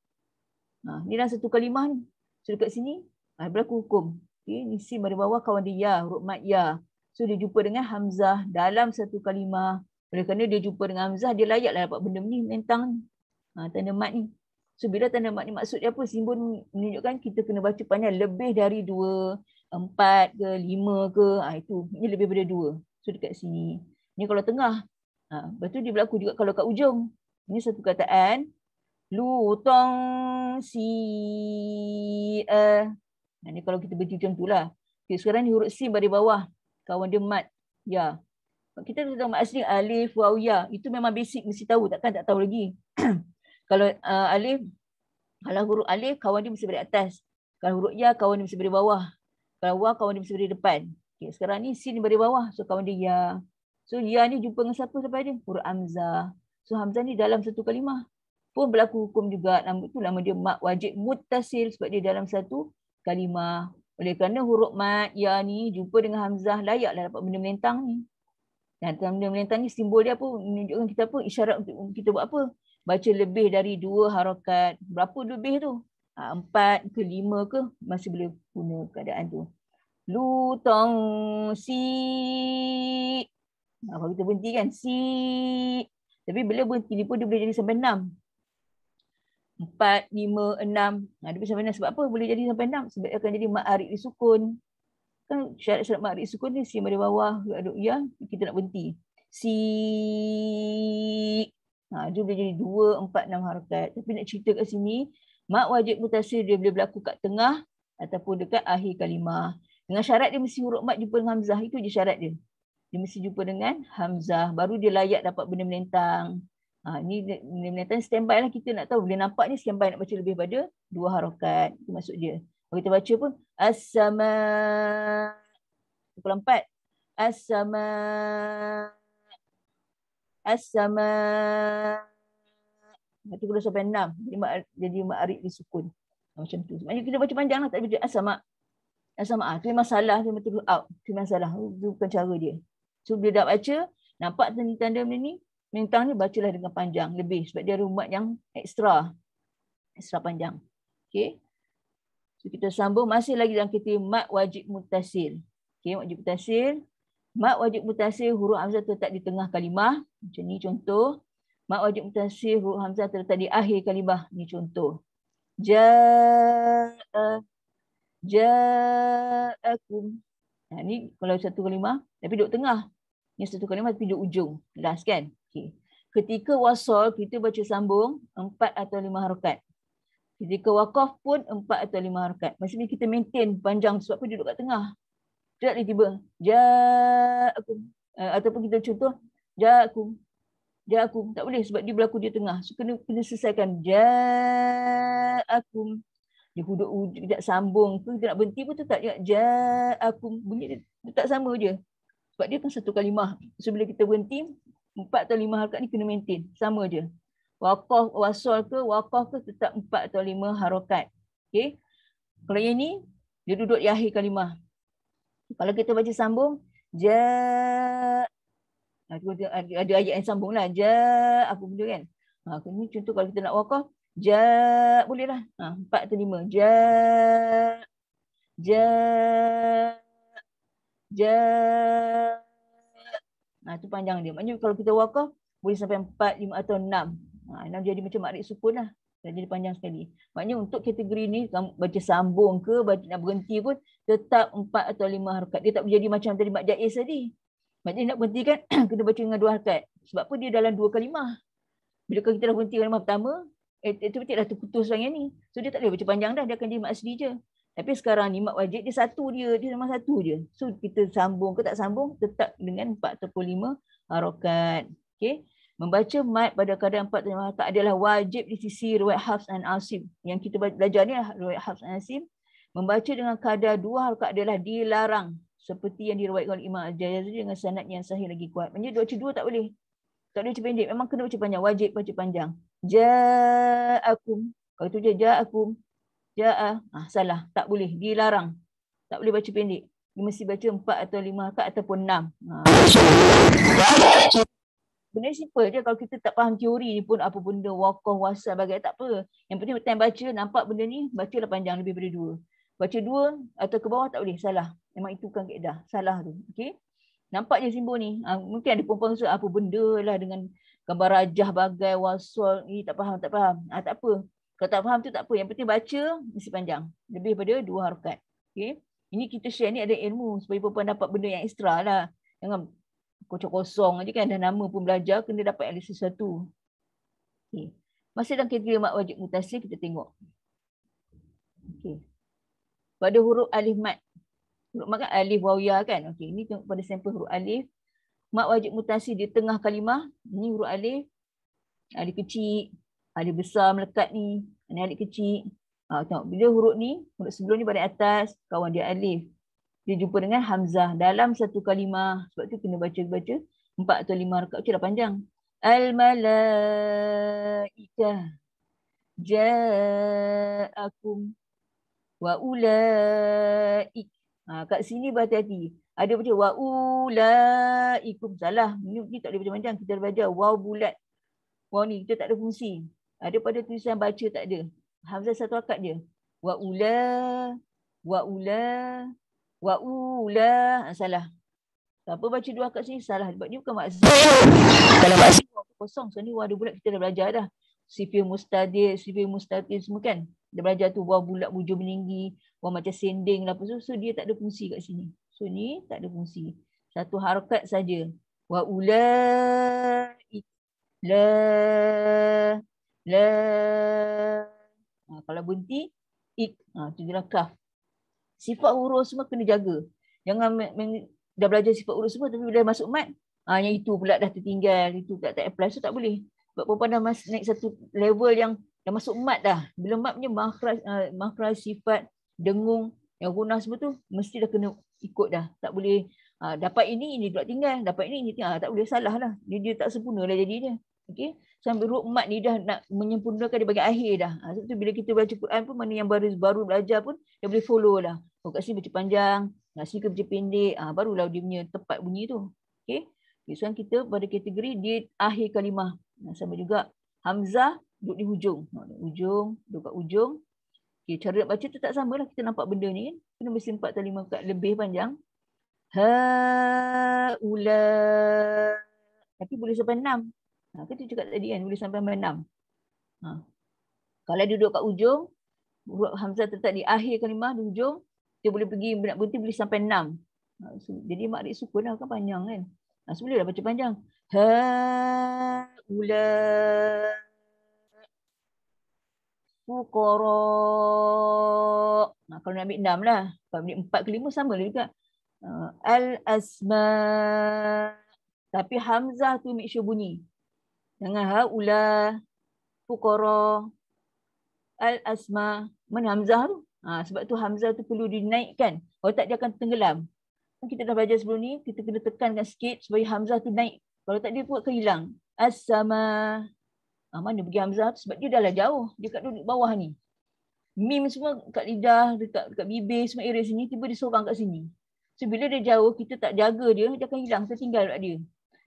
A: Ni dalam satu kalimah ni. So dekat sini, berlaku hukum. Okay, ni sin baris bawah kawan dia ya, huruf mat ya. So dia jumpa dengan hamzah dalam satu kalimah. Oleh kerana dia jumpa dengan hamzah, dia layaklah dapat benda ni mentang ni. Tanda mat ni. So bila tanda mat ni maksud dia apa? Simbol menunjukkan kita kena baca panjang lebih dari 2, 4 ke 5 ke. Itu. Ini lebih daripada 2. So dekat sini. Ni kalau tengah. Lepas tu dia berlaku juga kalau kat ujung. Ini satu kataan. Lutong si. Ni kalau kita berhenti macam tu lah. Okay, sekarang ni huruf sin baris bawah. Kawan dia mat. Ya. Kita tahu mat asli alif, waw, ya. Itu memang basic mesti tahu. Takkan tak tahu lagi. Kalau alif, kalau huruf alif kawan dia mesti baris atas. Kalau huruf ya kawan dia mesti baris bawah. Kalau waw kawan dia mesti baris depan. Okay, sekarang ni sin baris bawah. So kawan dia ya. So ya ni jumpa dengan siapa sampai dia? Huruf hamzah. So hamzah ni dalam satu kalimah pun berlaku hukum juga. Nama dia mat wajib muttasil sebab dia dalam satu kalimah. Oleh kerana huruf mat ya ni jumpa dengan hamzah, layaklah dapat benda melintang ni. Dan benda melintang ni simbol dia apa? Menunjukkan kita apa? Isyarat untuk kita buat apa? Baca lebih dari 2 harakat. Berapa lebih tu? 4 ke 5 ke? Masih boleh guna keadaan tu. Lutong si. Kalau kita berhenti kan si. Tapi bila berhenti ni pun dia boleh jadi sampai 6. 4, 5, 6. Dia boleh sampai 6 sebab apa? Boleh jadi sampai 6 sebab dia akan jadi mat arid disukun. Kan syarat-syarat mat arid disukun ni si baris bawah, ya, kita nak berhenti. Si. Dia boleh jadi 2, 4, 6 harakat. Tapi nak cerita kat sini, mat wajib muttasil dia boleh berlaku kat tengah ataupun dekat akhir kalimah. Dengan syarat dia mesti huruf mat jumpa dengan hamzah. Itu je syarat dia. Dia mesti jumpa dengan hamzah. Baru dia layak dapat benda melintang. Ni benda melintang standby lah. Kita nak tahu. Boleh nampak ni standby nak baca lebih pada 2 harakat. Itu maksud dia. Kalau kita baca pun. As-sama. Pukul 4. As-sama. As-sama. Nanti kalau sampai 6. Jadi ma'arid disukun. Macam tu. Maksudnya kita baca panjang lah. Tak baca as-sama. As-sama. Itu memang salah. Dia betul out. Itu memang salah. Itu bukan cara dia. So dia dah baca. Nampak tanda benda ni. Mentang ni bacalah dengan panjang. Lebih. Sebab dia rumat yang ekstra. Ekstra panjang. Okay. So kita sambung. Masih lagi dalam kita mat wajib muttasil. Okay. Wajib muttasil. Mat wajib muttasil. Huruf hamzah terletak di tengah kalimah. Macam ni contoh. Mat wajib muttasil. Huruf hamzah terletak di akhir kalimah. Ni contoh. Ja'a. Ja'akum. Ni kalau satu kalimah. Tapi duduk tengah. Ni satu kalimah tapi duduk ujung. Last kan? Okay. Ketika wasol, kita baca sambung 4 atau 5 harakat. Ketika waqaf pun 4 atau 5 harakat. Maksudnya kita maintain panjang sebab apa duduk kat tengah. Tak tiba-tiba. Ja'akum. Ataupun kita contoh. Ja'akum. Ja'akum. Tak boleh sebab dia berlaku di tengah. So kena selesaikan. Ja'akum. Dia duduk tidak sambung tu. Kita nak berhenti pun tu tak. Ja'akum. Bunyi dia tak sama je. Sebab dia kan satu kalimah. So bila kita berhenti, 4 atau 5 harakat ni kena maintain. Sama je. Waqaf, wasol ke, waqaf ke tetap 4 atau 5 harakat. Okay. Kalau yang ni, dia duduk di akhir kalimah. Kalau kita baca sambung, ada ayat yang sambung lah. Apa benda kan? Ini contoh kalau kita nak waqaf, boleh lah. 4 atau 5. Itu panjang dia. Maknanya kalau kita waqaf, boleh sampai 4, 5 atau 6. 6 jadi macam makrif sukun lah. Jadi panjang sekali. Maknanya untuk kategori ni baca sambung ke, baca nak berhenti pun tetap 4 atau 5 harakat. Dia tak boleh jadi macam tadi Mak Jaiz tadi. Maknanya nak berhenti kan kena baca dengan 2 harakat. Sebab apa dia dalam 2 kalimah. Bila kita dah berhenti kalimah pertama, automatik dah terputus yang ni. So dia tak boleh baca panjang dah, dia akan jadi mak asli je. Tapi sekarang ni mak wajib dia satu dia memang satu je. So kita sambung ke tak sambung tetap dengan 4 ataupun 5 harakat. Okey. Membaca mat pada keadaan 4 atau 5 harakat adalah wajib di sisi riwayat Hafs dan Asim. Yang kita belajar ni riwayat Hafs dan Asim. Membaca dengan kadar 2 harakat adalah dilarang. Seperti yang diriwayatkan oleh Imam Al-Jazari dengan sanad yang sahih lagi kuat. Maksudnya baca 2 tak boleh. Tak boleh baca pendek. Memang kena baca panjang. Wajib baca panjang. Ja'akum. Kalau tu je ja'akum. Ja'a. Salah. Tak boleh. Dilarang. Tak boleh baca pendek. Dia mesti baca 4 atau 5 harakat ataupun 6. Benda simple je. Kalau kita tak faham teori ni pun apa benda waqaf, wasal, bagai tak apa. Yang penting time baca, nampak benda ni, bacalah panjang lebih daripada 2. Baca 2 atau ke bawah tak boleh. Salah. Memang itu bukan kaedah. Salah tu. Okey. Nampak je simbol ni. Mungkin ada perempuan rasa apa benda lah dengan gambar rajah, bagai, wasal. Tak faham, tak faham. Tak apa. Kalau tak faham tu tak apa. Yang penting baca, mesti panjang. Lebih daripada 2 harakat. Okey. Ini kita share ni ada ilmu. Supaya perempuan dapat benda yang ekstra lah. Jangan kosong-kosong aja kan. Dah nama pun belajar, kena dapat ada sesuatu. Okay. Masih dalam kategori mat wajib mutasil, kita tengok. Okay. Pada huruf alif mat. Huruf mat kan alif waw ya kan. Okay. Ini tengok pada sampel huruf alif. Mat wajib mutasil di tengah kalimah. Ini huruf alif. Alif kecil. Alif besar melekat ni. Ini alif kecil. Tengok. Bila huruf ni, huruf sebelum ni baris atas, kawan dia alif. Dia jumpa dengan hamzah dalam satu kalimah. Sebab tu kena baca 4 atau 5 harakat. Macam dah panjang. Al-malaikah ja'akum wa ulaik. Kat sini berhati-hati. Ada baca wa ulaikum. Salah. Ini tak boleh baca panjang. Kita baca waw bulat. Waw ni kita tak ada fungsi. Ada pada tulisan baca tak ada. Hamzah satu harakat je. Wa ula. Salah. Siapa baca 2 harakat sini salah. Sebab dia bukan maksud. Kalau maksud kosong. So ni waw ada bulat kita dah belajar dah. Sifir mustadir, semua kan. Dia belajar tu waw bulat bujur meninggi. Waw macam sending lah. So dia tak ada fungsi kat sini. So ni tak ada fungsi. Satu harakat saja. Wa ulaik. La. Kalau berhenti, ik. Tu adalah kaf. Sifat huruf semua kena jaga. Jangan dah belajar sifat huruf semua tapi bila masuk mat, yang itu pula dah tertinggal, itu tak apply. So tak boleh. Sebab perempuan dah naik satu level yang dah masuk mat dah. Bila mat punya makhraj, sifat, dengung, yang gunah semua tu mesti dah kena ikut dah. Tak boleh dapat ini pula tinggal. Dapat ini tinggal. Tak boleh, salah lah. Dia tak sempurna lah jadinya. Okay. Sambil huruf mat ni dah nak menyempurnakan dia bagian akhir dah. Sebab tu bila kita baca Quran pun, mana yang baru belajar pun, dia boleh follow lah. Kat sini baca panjang, sini ke baca pendek, barulah dia punya tepat bunyi tu. Okay. Sekarang kita pada kategori di akhir kalimah. Sama juga hamzah duduk di hujung. Duduk kat ujung. Okay, cara nak baca tu tak sama lah. Kita nampak benda ni kan. Kena mesti 4 atau 5 kat lebih panjang. Ha-ula. Tapi boleh sampai 6. Kita cakap tadi kan, boleh sampai 6. Kalau duduk kat ujung, huruf hamzah tetap di akhir kalimah, di hujung, dia boleh pergi, nak berhenti boleh sampai 6. Jadi makrif sukun lah kan panjang kan. Sebelum dah baca panjang. Ha-ula. Fuqara. Kalau nak ambil 6 lah. Kalau ambil 4 ke 5 sama lah juga. Al-asma. Tapi hamzah tu make sure bunyi. Jangan ha-ula. Fuqara. Al-asma. Mana hamzah tu? Sebab tu hamzah tu perlu dinaikkan. Kalau tak dia akan tenggelam. Kita dah belajar sebelum ni, kita kena tekankan sikit supaya hamzah tu naik. Kalau tak dia pun akan hilang. As-sama. Mana pergi hamzah tu? Sebab dia dah lah jauh. Dia kat duduk bawah ni. Mim semua kat lidah, dekat bibir, semua area sini, tiba dia seorang kat sini. So bila dia jauh, kita tak jaga dia akan hilang, tertinggal kat dia.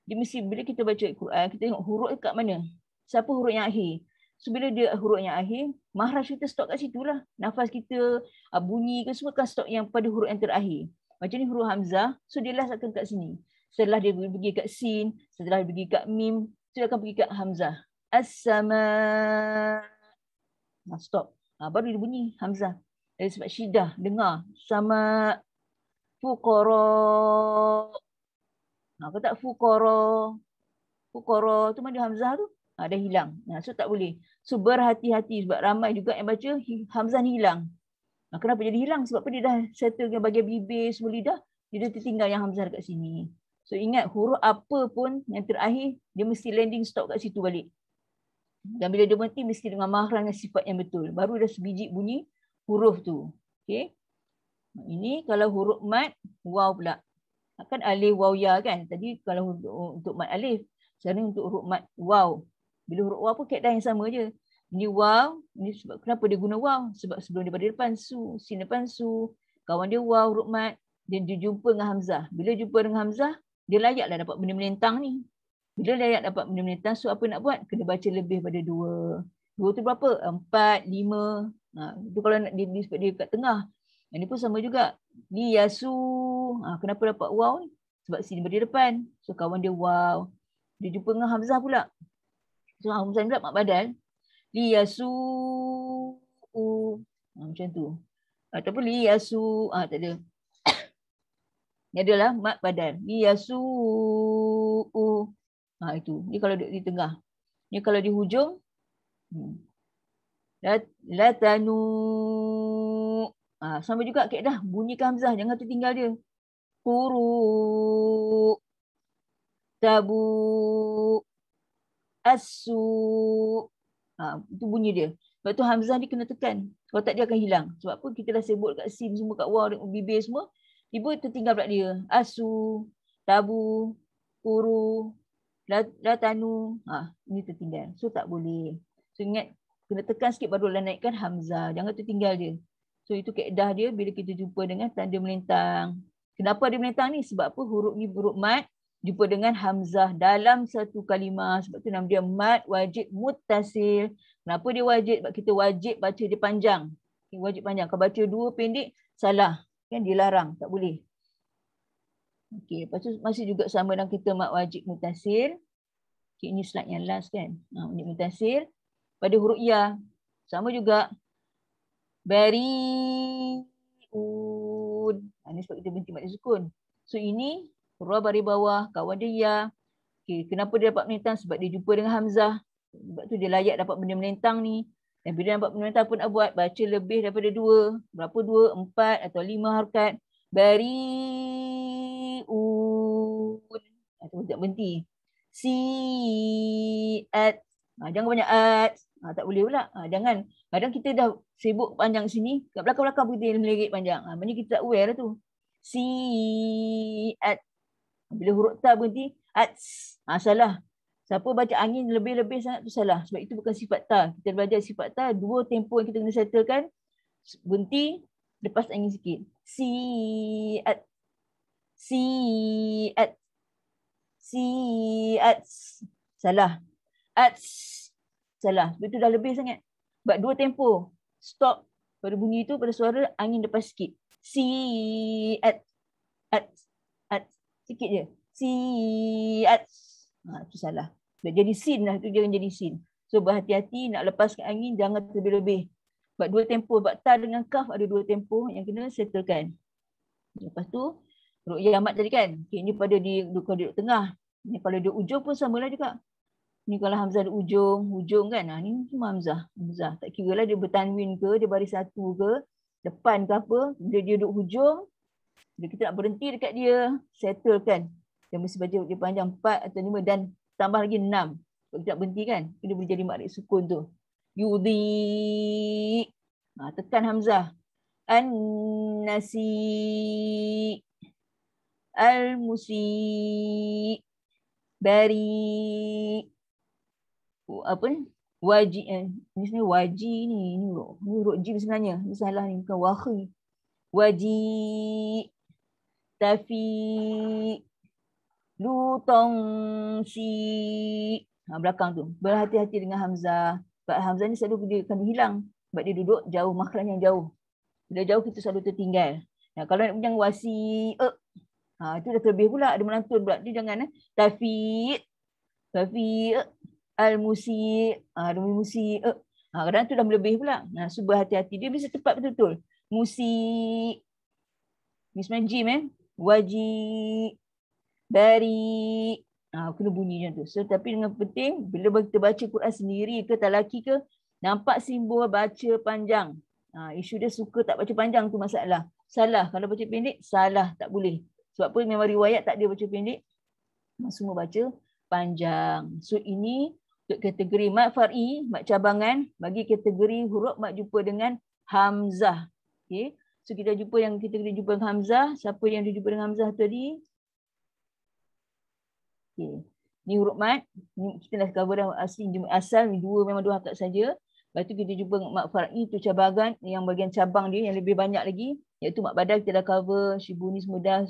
A: Dia mesti, bila kita baca Quran, kita tengok huruf kat mana. Siapa huruf yang akhir. So bila dia huruf yang akhir, mahraj kita stop kat situ lah. Nafas kita, bunyi ke semua kan stop yang pada huruf yang terakhir. Macam ni huruf hamzah, so dia last akan kat sini. Setelah dia pergi kat sin, setelah dia pergi kat mim, so Dia akan pergi ke hamzah. As-sama. Stop. Baru dia bunyi hamzah. Dari sebab syidah, dengar. Sama fuqara. Kau tak fuqara. Fuqara tu mana hamzah tu? Dah hilang. So tak boleh. So berhati-hati sebab ramai juga yang baca hamzah ni hilang. Kenapa jadi hilang? Sebab apa dia dah settle dengan bahagian bibir, semua lidah. Dia dah tertinggal yang hamzah dekat sini. So ingat huruf apa pun yang terakhir, dia mesti landing stop kat situ balik. Dan bila dia berhenti mesti dengan mahram dan sifat yang betul. Baru dah sebiji bunyi huruf tu. Okay. Ini kalau huruf mat, waw pula. Kan alif, waw, ya kan. Tadi kalau untuk mat alif. Sekarang untuk huruf mat waw. Bila huruf waw pun kaedah yang sama je. Ini waw. Ini sebab kenapa dia guna waw? Sebab sebelum daripada depan su. Sin depan su. Kawan dia waw huruf mat. Dia jumpa dengan hamzah. Bila jumpa dengan hamzah, dia layaklah dapat benda melintang ni. Bila layak dapat benda melintang, so apa nak buat? Kena baca lebih pada 2. 2 tu berapa? 4, 5. Itu kalau nak dia kat tengah. Ini pun sama juga. Ni yasu. Kenapa dapat waw ni? Sebab sin daripada depan. So kawan dia waw. Dia jumpa dengan hamzah pula. So hamzah ni pula mak badal. Li yasu. Macam tu. Ataupun li yasu. Tak ada. Ni adalah mat badal. Li yasu. Itu. Ni kalau duduk di tengah. Ni kalau di hujung. Latanu. Sama juga kaedah. Bunyikan hamzah. Jangan tertinggal dia. Kuru. Tabu. Asu. Itu bunyi dia. Sebab tu hamzah ni kena tekan. Kalau tak dia akan hilang. Sebab apa kita dah sebut kat sin semua, kat waw, bibir semua. Tiba tertinggal pula dia. Asu. Tabu. Kuru. Latanu. Ini tertinggal. So tak boleh. So ingat. Kena tekan sikit barulah naikkan hamzah. Jangan tertinggal dia. So itu kaedah dia bila kita jumpa dengan tanda melintang. Kenapa dia melintang ni? Sebab apa huruf ni huruf mat. Jumpa dengan hamzah dalam satu kalimah. Sebab tu nama dia mat wajib muttasil. Kenapa dia wajib? Sebab kita wajib baca dia panjang. Wajib panjang. Kalau baca 2 pendek, salah. Kan dilarang. Tak boleh. Okey, lepas tu masih juga sama dengan kita mat wajib muttasil. Okay, ini slide yang last kan. Wajib muttasil. Pada huruf ya. Sama juga. Bari'un. Ini sebab kita berhenti mad sukun. So ini huruf baris bawah, kawan dia ya. Okay, kenapa dia dapat melintang? Sebab dia jumpa dengan hamzah. Sebab tu dia layak dapat benda melintang ni. Dan bila dapat benda melintang pun nak buat, baca lebih daripada 2. Berapa 2, 4 atau 5 harakat. Bari'un. Itu tak berhenti. Si'at. Jangan banyak at. Tak boleh pula. Jangan. Kadang kita dah sibuk panjang sini. Kat belakang-belakang kita melirik panjang. Maksudnya kita tak aware lah tu. Si'at. Bila huruf ta berhenti. Ats. Salah. Siapa baca angin lebih-lebih sangat tu salah. Sebab itu bukan sifat ta. Kita belajar sifat ta. 2 tempo yang kita kena settlekan. Berhenti. Lepas angin sikit. Si'at. Si'at. Si'at. Salah. Ats. Salah. Sebab itu dah lebih sangat. Sebab 2 tempo. Stop pada bunyi itu, pada suara angin lepas sikit. Si'at. At. At. Sikit je. Si'at. Itu salah. Dah jadi sin lah. Itu jangan jadi sin. So berhati-hati nak lepaskan angin. Jangan terlebih-lebih. Sebab 2 tempo. Sebab ta dengan kaf ada 2 tempo yang kena settlekan. Lepas tu. Huruf ya mat tadi kan. Okay, ini pada di duduk tengah. Ini kalau di ujung pun samalah juga. Ni kalau hamzah di hujung kan. Ni cuma hamzah. Tak kira lah dia bertanwin ke, dia baris satu ke, depan ke apa. Bila dia duduk hujung, bila kita nak berhenti dekat dia, settle kan. Dia mesti baca dia panjang 4 atau 5 dan tambah lagi 6. Kalau kita nak berhenti kan, dia boleh jadi makrif sukun tu. Yudhi. Tekan hamzah. An-nasi. Al-musi. Bari. Apa ni? Waji. Ini sebenarnya waji ni. Ini huruf jim sebenarnya. Ini salah ni. Bukan wakhi. Waji. Tafi. Lutong si. Belakang tu. Berhati-hati dengan hamzah. Sebab hamzah ni selalu dia akan hilang. Sebab dia duduk jauh. Makhraj yang jauh. Bila jauh kita selalu tertinggal. Kalau nak bincang wasi. Itu dah terlebih pula. Ada melantun pula. Dia jangan. Tafi. Tafi. Al-musi'. Demi musi'. Kadang tu dah melebih pula. So berhati-hati. Dia bisa tepat betul-betul. Musi'. Ni sebenarnya jim Wajib. Bari. Kena bunyi macam tu. So tapi dengan penting, bila kita baca Quran sendiri ke talaki ke, nampak simbol baca panjang. Isu dia suka tak baca panjang tu masalah. Salah. Kalau baca pendek, salah. Tak boleh. Sebab apa? Memang riwayat tak dia baca pendek. Semua baca panjang. So ini untuk kategori mat far'i, mat cabangan, bagi kategori huruf mat jumpa dengan hamzah. Okay. So kita jumpa yang kategori jumpa dengan hamzah. Siapa yang dia jumpa dengan hamzah tadi? Okay. Ni huruf mat. Ni kita dah cover dah asli asal. Ni memang dua harakat saja. Lepas tu kita jumpa dengan mat far'i tu cabangan, yang bagian cabang dia yang lebih banyak lagi. Iaitu mat badal kita dah cover. Syibuni semua dah.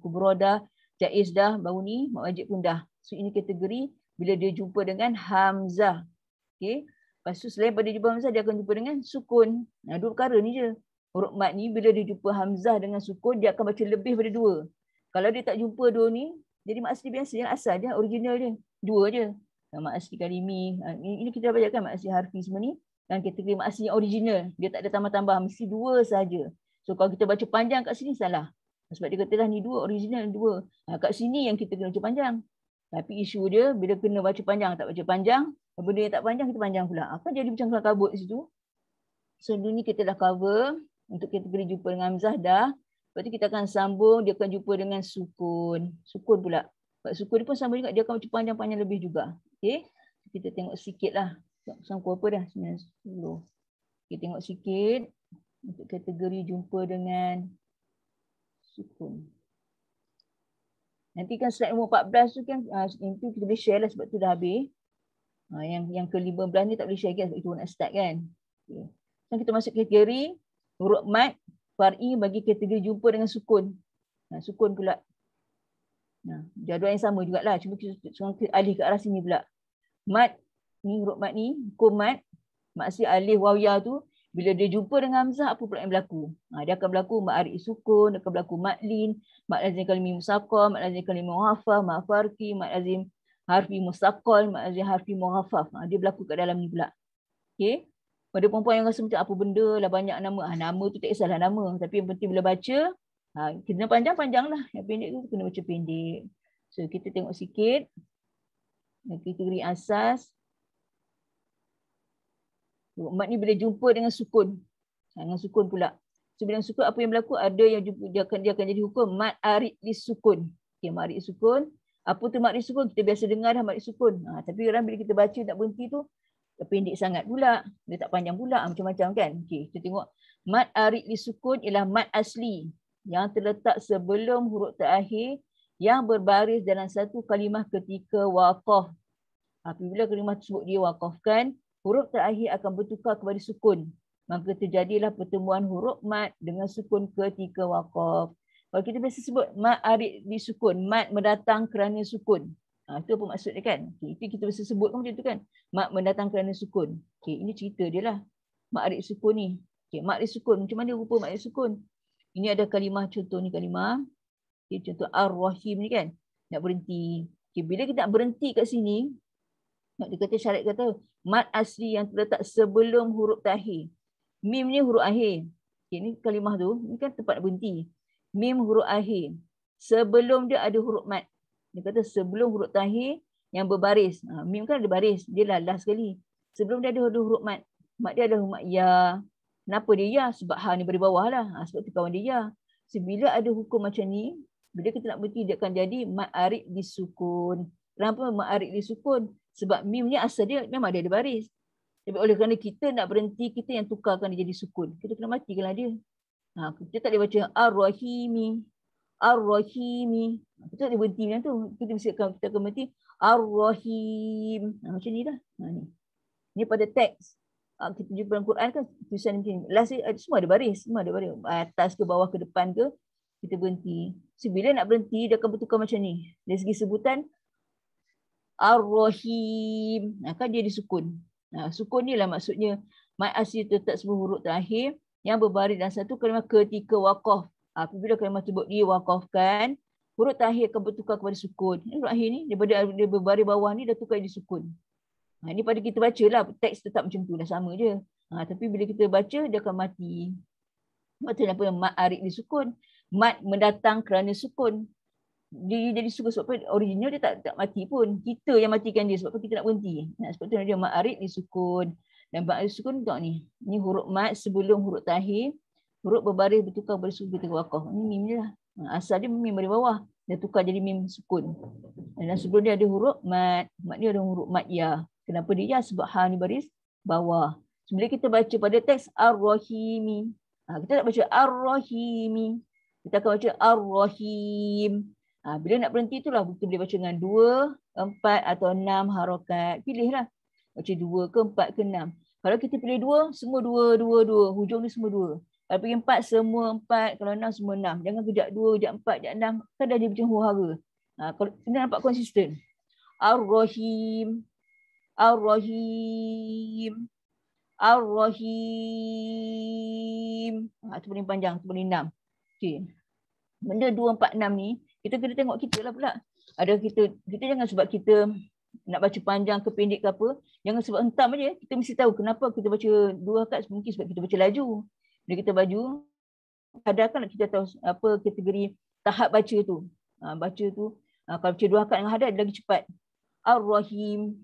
A: Kubro dah. Jaiz dah. Baru ni mat wajib pun dah. So ini kategori bila dia jumpa dengan hamzah. Okay. Lepas tu selain pada jumpa hamzah, dia akan jumpa dengan sukun. Dua perkara ni je. Huruf mat ni bila dia jumpa hamzah dengan sukun, dia akan baca lebih pada dua. Kalau dia tak jumpa dua ni, jadi mat asli biasa. Yang asal dia, original dia. Dua je. Mat asli kalimi. Ini kita dah baca kan mat asli harfi semua ni. Dan kategori mat asli yang original. Dia tak ada tambah-tambah. Mesti dua saja. So kalau kita baca panjang kat sini, salah. Sebab dia kata dah ni dua, original dua. Kat sini yang kita kena baca panjang. Tapi isu dia bila kena baca panjang, tak baca panjang, benda yang tak panjang kita panjang pula. Akan jadi macam kelang kabut di situ. So dulu ni kita dah cover untuk kategori jumpa dengan hamzah dah. Lepas tu kita akan sambung, dia akan jumpa dengan sukun. Sukun pula. Sebab sukun ni pun sama juga, dia akan baca panjang-panjang lebih juga. Okay. Kita tengok sikit lah. Sangkut apa dah? 9, 10. Kita tengok sikit untuk kategori jumpa dengan sukun. Nanti kan slide nombor 14 tu kan, itu kita boleh share lah sebab tu dah habis. Yang ke-15 ni tak boleh share kan sebab itu nak start kan. Okay. So kita masuk kategori huruf mat far'i bagi kategori jumpa dengan sukun. Sukun pula. Jadual yang sama jugalah. Cuma kita alih ke arah sini pula. Mat ni, huruf mat ni, hukum mat. Maksud alif waw ya tu. Bila dia jumpa dengan hamzah, apa pula yang berlaku? Dia akan berlaku mat arid sukun, akan berlaku mat lin, mat lazim kalimi musaqqal, mat lazim kalimi muhaffaf, mat farqi, mat lazim harfi musaqqal, mat lazim harfi muhaffaf. Dia berlaku kat dalam ni pula. Okey. Pada perempuan yang rasa macam apa benda lah banyak nama. Nama tu tak kisahlah nama. Tapi yang penting bila baca, kena panjang-panjang lah. Yang pendek tu kena baca pendek. So kita tengok sikit. Kategori asas. Mat ni bila jumpa dengan sukun. Dengan sukun pula. So bila sukun apa yang berlaku? Ada yang jumpa, dia akan jadi hukum mat arid li sukun. Okay, mat arid sukun. Apa tu mat arid sukun? Kita biasa dengar dah mat arid sukun. Tapi orang bila kita baca tak berhenti tu, pendek sangat pula. Dia tak panjang pula. Macam-macam kan. Okay, kita tengok. Mat arid li sukun ialah mat asli. Yang terletak sebelum huruf terakhir yang berbaris dalam satu kalimah ketika waqaf. Apabila kalimah tersebut dia waqafkan, huruf terakhir akan bertukar kepada sukun. Maka terjadilah pertemuan huruf mat dengan sukun ketika waqaf. Kalau kita biasa sebut mat arid di sukun, mat mendatang kerana sukun. Itu apa maksud dia kan? Okay, itu kita biasa sebut kan macam tu kan. Mat mendatang kerana sukun. Okay, ini cerita dia lah. Mat arid sukun ni. Okay, mat arid sukun. Macam mana rupa mat arid sukun? Ini ada kalimah, contoh ni kalimah. Okay, contoh ar-rahim ni kan. Nak berhenti. Okay, bila kita nak berhenti kat sini, dia kata syarat kata mat asli yang terletak sebelum huruf terakhir. Mim ni huruf akhir. Okay, ni kalimah tu, ni kan tempat berhenti. Mim huruf akhir. Sebelum dia ada huruf mat. Dia kata sebelum huruf terakhir yang berbaris. Mim kan ada baris, dia lah last sekali. Sebelum dia ada huruf mat. Mat dia ada huruf mat ya. Kenapa dia ya? Sebab ha ni dari bawah lah. Sebab tu kawan dia ya. So, bila ada hukum macam ni, bila kita nak berhenti, dia akan jadi mat arid disukun. Kenapa mat arid disukun? Sebab mim ni asal dia memang dia ada baris. Tapi oleh kerana kita nak berhenti, kita yang tukarkan dia jadi sukun. Kita kena matikanlah dia. Kita tak boleh baca ar-rahimi. Ar-rahimi. Kita tak boleh berhenti macam tu. Kita akan berhenti ar-rahim. Macam ni lah. Ni pada teks. Kita jumpa dalam Quran kan tulisan macam ni. Last semua ada baris. Semua ada baris. Atas ke bawah ke depan ke. Kita berhenti. So, bila nak berhenti, dia akan bertukar macam ni. Dari segi sebutan, Ar-Rahim. Kan dia disukun. Sukun ni lah maksudnya mat asli tetap sebelum huruf terakhir yang berbaris dalam satu kalimah ketika waqaf. Apabila kalimah tersebut diwaqafkan, huruf terakhir akan bertukar kepada sukun. Huruf akhir ni daripada dia berbaris bawah ni dah tukar jadi sukun. Ini pada kita baca lah, teks tetap macam tu lah, sama je. Tapi bila kita baca, dia akan mati. Sebab tu kenapa mat arid disukun. Mat mendatang kerana sukun. Dia jadi sukun sebab original dia tak mati pun. Kita yang matikan dia sebab kita nak berhenti. Sebab tu dia mat arid disukun. Dan mat arid disukun tengok ni. Ni huruf mat sebelum huruf tahir. Huruf berbaris bertukar bersukun ke wakaf. Ini mim je lah. Asal dia mim dari bawah. Dia tukar jadi mim sukun. Dan sebelum dia ada huruf mat. Mat dia ada huruf mat ya. Kenapa dia ya? Sebab ha ni baris bawah. So, bila kita baca pada teks Ar-Rahimi. Kita tak baca Ar-Rahimi. Kita akan baca Ar-Rahim. Bila nak berhenti itulah kita boleh baca dengan 2, 4 atau 6 harakat. Pilihlah. Baca 2 ke 4 ke 6. Kalau kita pilih 2, semua 2, 2, 2. Hujung ni semua 2. Kalau pilih 4, semua 4. Kalau 6, semua 6. Jangan kejap 2, kejap 4, kejap 6. Kan dah dia macam huru-hara. Kalau kita nampak konsisten. Ar-Rahim. Ar-Rahim. Ar-Rahim. Itu paling panjang, itu paling 6. Okey. Benda 2, 4, 6 ni, kita kena tengok kita lah pula. Ada kita jangan sebab kita nak baca panjang ke pendek ke apa, jangan sebab hentam aja. Kita mesti tahu kenapa kita baca 2 harakat, mungkin sebab kita baca laju. Bila kita baju, hadarkan kita tahu apa kategori tahap baca tu. Baca tu, kalau baca 2 harakat dengan hadar, dia lagi cepat. Ar-Rahim.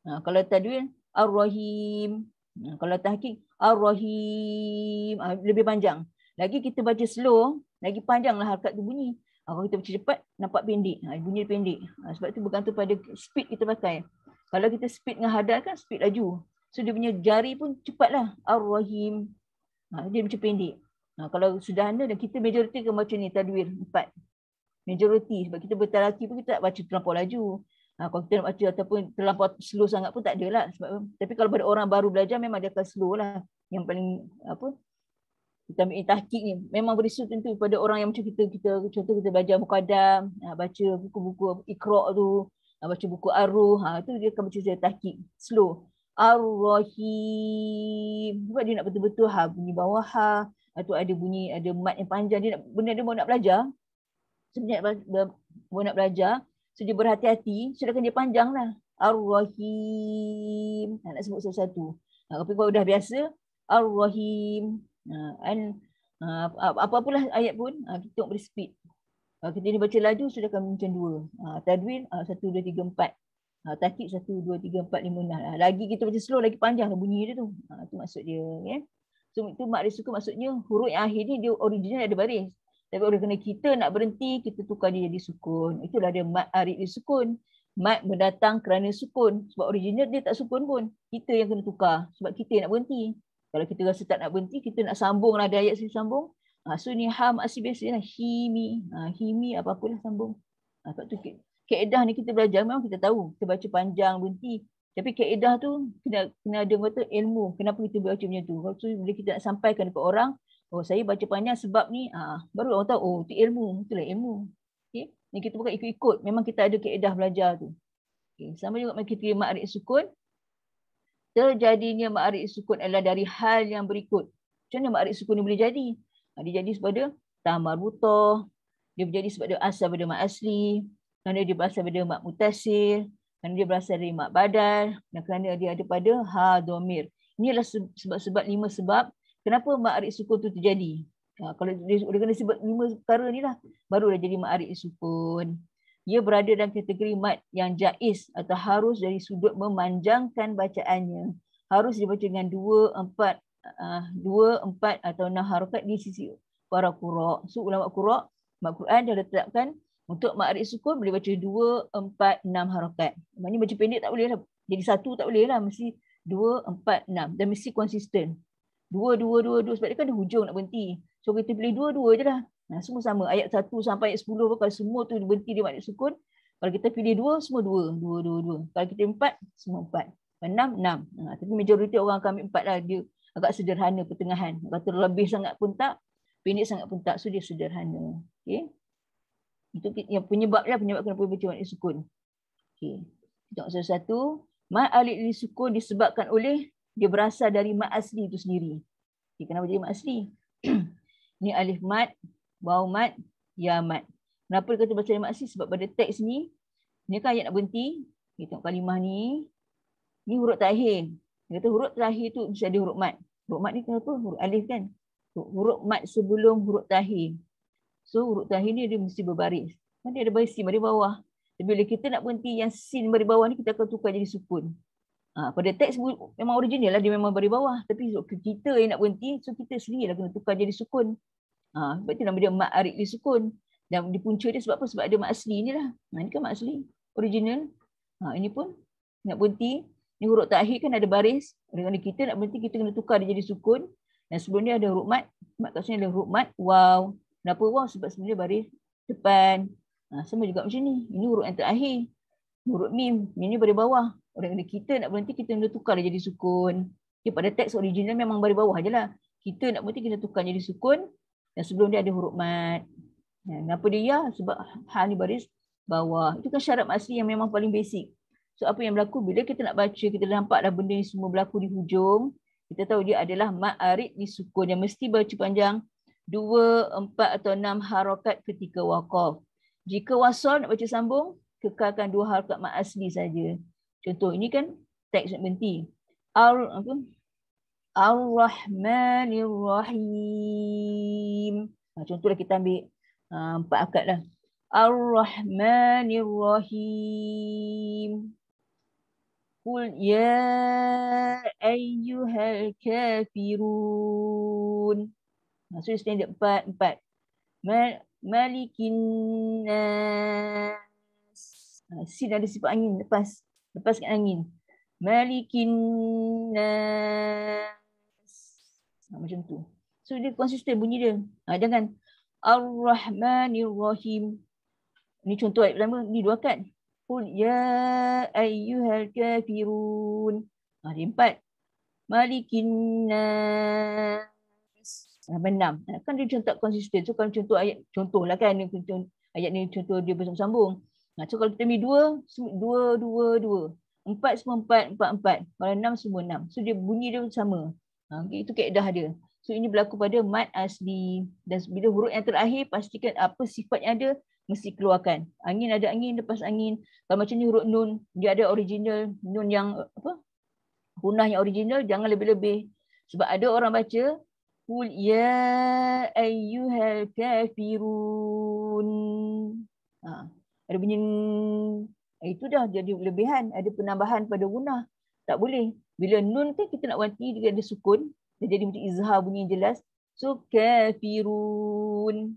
A: Kalau tadwin, Ar-Rahim. Kalau tahqiq, Ar-Rahim. Lebih panjang. Lagi kita baca slow, lagi panjanglah harakat tu bunyi. Kalau kita baca cepat, nampak pendek. Bunyi pendek. Sebab tu bergantung pada speed kita pakai. Kalau kita speed dengan hadar kan, speed laju. So dia punya jari pun cepatlah. Ar-Rahim. Dia macam pendek. Kalau sudah anda dan kita majoriti akan baca ni, tadwir 4. Majoriti. Sebab kita bertaraki pun kita tak baca terlampau laju. Kalau kita nak baca ataupun terlampau slow sangat pun tak adalah. Tapi kalau pada orang baru belajar memang dia akan slow lah. Yang paling kita ambil tahqiq ni memang berisu tentu pada orang yang macam kita contoh kita belajar muqaddam, baca buku-buku Iqra' tu, baca buku Ar-Ruh, tu dia akan baca secara tahqiq, slow. Ar-Rahim. Sebab dia nak betul-betul bunyi bawah atau ada bunyi, ada mat yang panjang, dia nak benda dia mau nak belajar. Sebenarnya mau nak belajar, so dia berhati-hati, sedangkan dia panjang lah. Ar-Rahim. Nak sebut satu-satu. Tapi kalau dah biasa, Ar-Rahim. Apa-apalah ayat pun, kita tengok berspeed. Kalau kita ni baca laju, sudah akan macam 2. Tadwin, 1, 2, 3, 4. Tahqiq 1, 2, 3, 4, 5, 6. Lagi kita baca slow, lagi panjang bunyi dia tu. Itu maksud dia. Okay? So itu mat risukun maksudnya huruf yang akhir ni dia original ada baris. Tapi oleh kerana kita nak berhenti, kita tukar dia jadi sukun. Itulah dia mat arid disukun. Mat mendatang kerana sukun. Sebab original dia tak sukun pun. Kita yang kena tukar. Sebab kita yang nak berhenti. Kalau kita rasa tak nak berhenti, kita nak sambung lah. Ada ayat sini sambung. So ni masih biasa lah. Himi. Himi apa-apalah sambung. Sebab tu kaedah ni kita belajar memang kita tahu. Kita baca panjang berhenti. Tapi kaedah tu kena ada kata ilmu. Kenapa kita baca macam tu. Kalau tu bila kita nak sampaikan kepada orang, oh saya baca panjang sebab ni, baru orang tahu, oh itu ilmu. Itulah ilmu. Okay? Ni kita bukan ikut-ikut. Memang kita ada kaedah belajar tu. Okay. Sama juga macam kita ma'arid sukun. Terjadinya ma'arid sukun adalah dari hal yang berikut. Macam mana ma'arid sukun ni boleh jadi? Dia jadi sebab dia tamarbutah. Dia menjadi sebab dia asal pada mat asli. Kerana dia berasal pada mat mutasir. Kerana dia berasal dari mat badal. Dan kerana dia ada pada ha dhamir. Inilah sebab-sebab 5 sebab kenapa ma'arid sukun tu terjadi. Kalau dia kena sebut 5 perkara ni lah, barulah jadi ma'arid sukun. Ia berada dalam kategori mat yang jaiz atau harus dari sudut memanjangkan bacaannya. Harus dibaca dengan 2, 4 atau 6 harakat di sisi para qura'. So ulama qura', mat Quran dah letakkan untuk ma'arid sukun boleh baca 2, 4, 6 harakat. Maksudnya baca pendek tak boleh lah. Jadi 1 tak boleh lah. Mesti 2, 4, 6. Dan mesti konsisten. 2, 2, 2, 2. Sebab dia kan ada hujung nak berhenti. So kita pilih 2, 2 je lah. Semua sama. Ayat 1 sampai ayat 10 pun kalau semua tu berhenti dia ma'arid sukun. Kalau kita pilih 2, semua 2. 2, 2, 2. Kalau kita 4, semua 4. 6, 6. Tapi majoriti orang akan ambil 4 lah. Dia agak sederhana pertengahan. Kalau terlebih sangat pun tak. Pendek sangat pun tak. So dia sederhana. Okay. Itu yang penyebab kenapa baca ma'arid sukun. Okay. Kita tengok satu-satu. Ma'arid sukun disebabkan oleh dia berasal dari mat asli itu sendiri. Okay, kenapa jadi mat asli? Ni alif mat, waw mat, ya mat. Kenapa dia kata baca mat asli? Sebab pada teks ni kan ayat nak berhenti. Kita tengok kalimah ni. Ni huruf terakhir. Dia kata huruf terakhir tu mesti ada huruf mat. Huruf mat ni kenapa? Huruf alif kan? Huruf mat sebelum huruf terakhir. So huruf terakhir ni dia mesti berbaris. Kan dia ada baris sin baris bawah. Tapi bila kita nak berhenti yang sin baris bawah ni, kita akan tukar jadi sukun. Pada teks memang original lah, dia memang baris bawah. Tapi kita yang nak berhenti, so kita sendiri lah kena tukar jadi sukun. Sebab itu nama dia mat arid li sukun. Dan di punca dia sebab apa? Sebab ada mat asli ni lah. Ini kan mat asli, original. Ini pun nak berhenti. Ni huruf terakhir kan ada baris. Dengan kita nak berhenti, kita kena tukar dia jadi sukun. Dan sebelum dia ada huruf mat. Mat kat sini ada huruf mat, waw. Kenapa waw? Sebab sebenarnya baris depan. Sama juga macam ni. Ini huruf yang terakhir. Huruf mim. Ini baris bawah. Orang kita nak berhenti, kita kena tukar dia jadi sukun. Okay, pada teks original memang baris bawah je lah. Kita nak berhenti, kita tukar jadi sukun. Dan sebelum dia ada huruf mat. Kenapa dia ya? Sebab ha ni baris bawah. Itu kan syarat mat asli yang memang paling basic. So apa yang berlaku bila kita nak baca, kita nampak dah benda ni semua berlaku di hujung. Kita tahu dia adalah mat arid li sukun yang mesti baca panjang 2, 4 atau 6 harakat ketika waqaf. Jika wasal nak baca sambung, kekalkan 2 harakat mat asli saja. Contoh ini kan teks nak berhenti. Ar-Rahmanir-Rahim. Contohlah kita ambil 4 akad lah. Ar-Rahmanir-Rahim. Qul ya ayyuhal kafirun. So dia standard 4. Malikin nas. Sin ada sifat angin lepas. Lepaskan angin. Malikin nas. Macam tu. So dia konsisten bunyi dia. Jangan Ar-Rahmanir-Rahim. Ini contoh ayat pertama. Ni 2 akad. Qul ya ayyuhal kafirun. Dia 4. Malikin nas. Sampai 6. Kan dia contoh konsisten. So kalau contoh ayat, contohlah kan ayat ni contoh dia bersambung-sambung. So kalau kita ambil 2, 4 semua 4, 4. Kalau 6 semua 6. So dia bunyi dia sama. Itu kaedah dia. So ini berlaku pada mat asli. Dan bila huruf yang terakhir, pastikan apa sifat yang ada, mesti keluarkan. Angin ada angin, lepas angin. Kalau macam ni huruf nun, dia ada original. Nun yang hunah yang original, jangan lebih-lebih. Sebab ada orang baca, Qul ya ayyuhal kafirun. Ada bunyi, itu dah jadi lebihan. Ada penambahan pada hunah. Tak boleh. Bila nun kan kita nak wanti, dia ada sukun. Dia jadi macam izhar bunyi yang jelas. So, kafirun.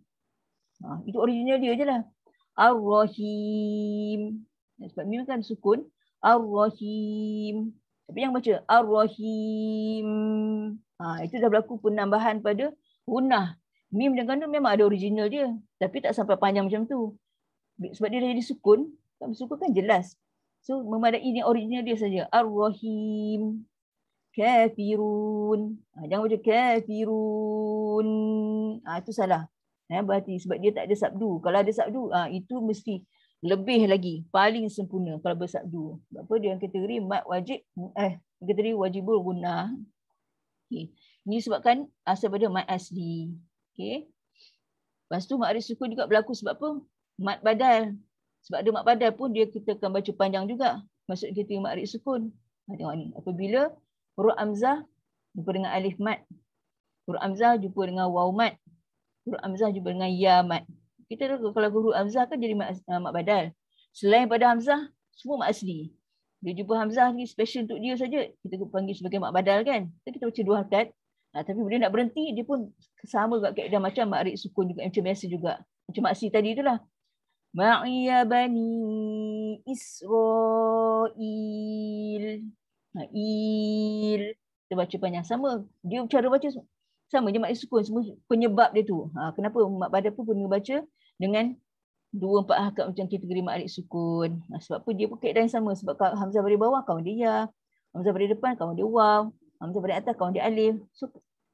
A: Itu original dia je lah. Ar-Rahim. Sebab mim kan sukun. Ar-Rahim. Tapi yang baca Ar-Rahim. Itu dah berlaku penambahan pada hunah. Mim dengan nun memang ada original dia. Tapi tak sampai panjang macam tu. Sebab dia dah jadi sukun. Sukun kan jelas. So memadai ni original dia saja. Ar-Rahim. Kafirun. Jangan baca kafirun. Itu salah. Berarti sebab dia tak ada sabdu. Kalau ada sabdu, itu mesti lebih lagi. Paling sempurna kalau bersabdu. Sebab apa? Dia kategori mat wajib. Kategori wajibul gunnah. Okay. Ini sebabkan asal pada mat asli. Okay. Lepas tu mat arid sukun juga berlaku sebab apa? Mat badal. Sebab ada mat badal pun dia kita akan baca panjang juga. Maksud kita mat arid sukun. Tengok ni. Apabila huruf hamzah jumpa dengan alif mat. Huruf hamzah jumpa dengan waw mat. Huruf hamzah jumpa dengan ya mat. Kita tahu kalau huruf hamzah kan jadi mat badal. Selain pada hamzah, semua mat asli. Dia jumpa hamzah ni special untuk dia saja. Kita panggil sebagai mat badal kan. Kita baca 2 harakat. Tapi bila nak berhenti, dia pun sama juga kaedah macam mat arid sukun juga. Macam biasa juga. Macam mat asli tadi itulah. Ma'iya bani Israel. Il. Kita baca panjang. Sama. Dia cara baca sama je mat sukun. Semua penyebab dia tu. Kenapa mat badal pun kena baca dengan 2, 4 harakat macam kategori mat arid sukun. Sebab apa? Dia pun kaedah yang sama. Sebab hamzah baris bawah, kawan dia ya. Hamzah baris depan, kawan dia waw. Hamzah baris atas, kawan dia alif. So,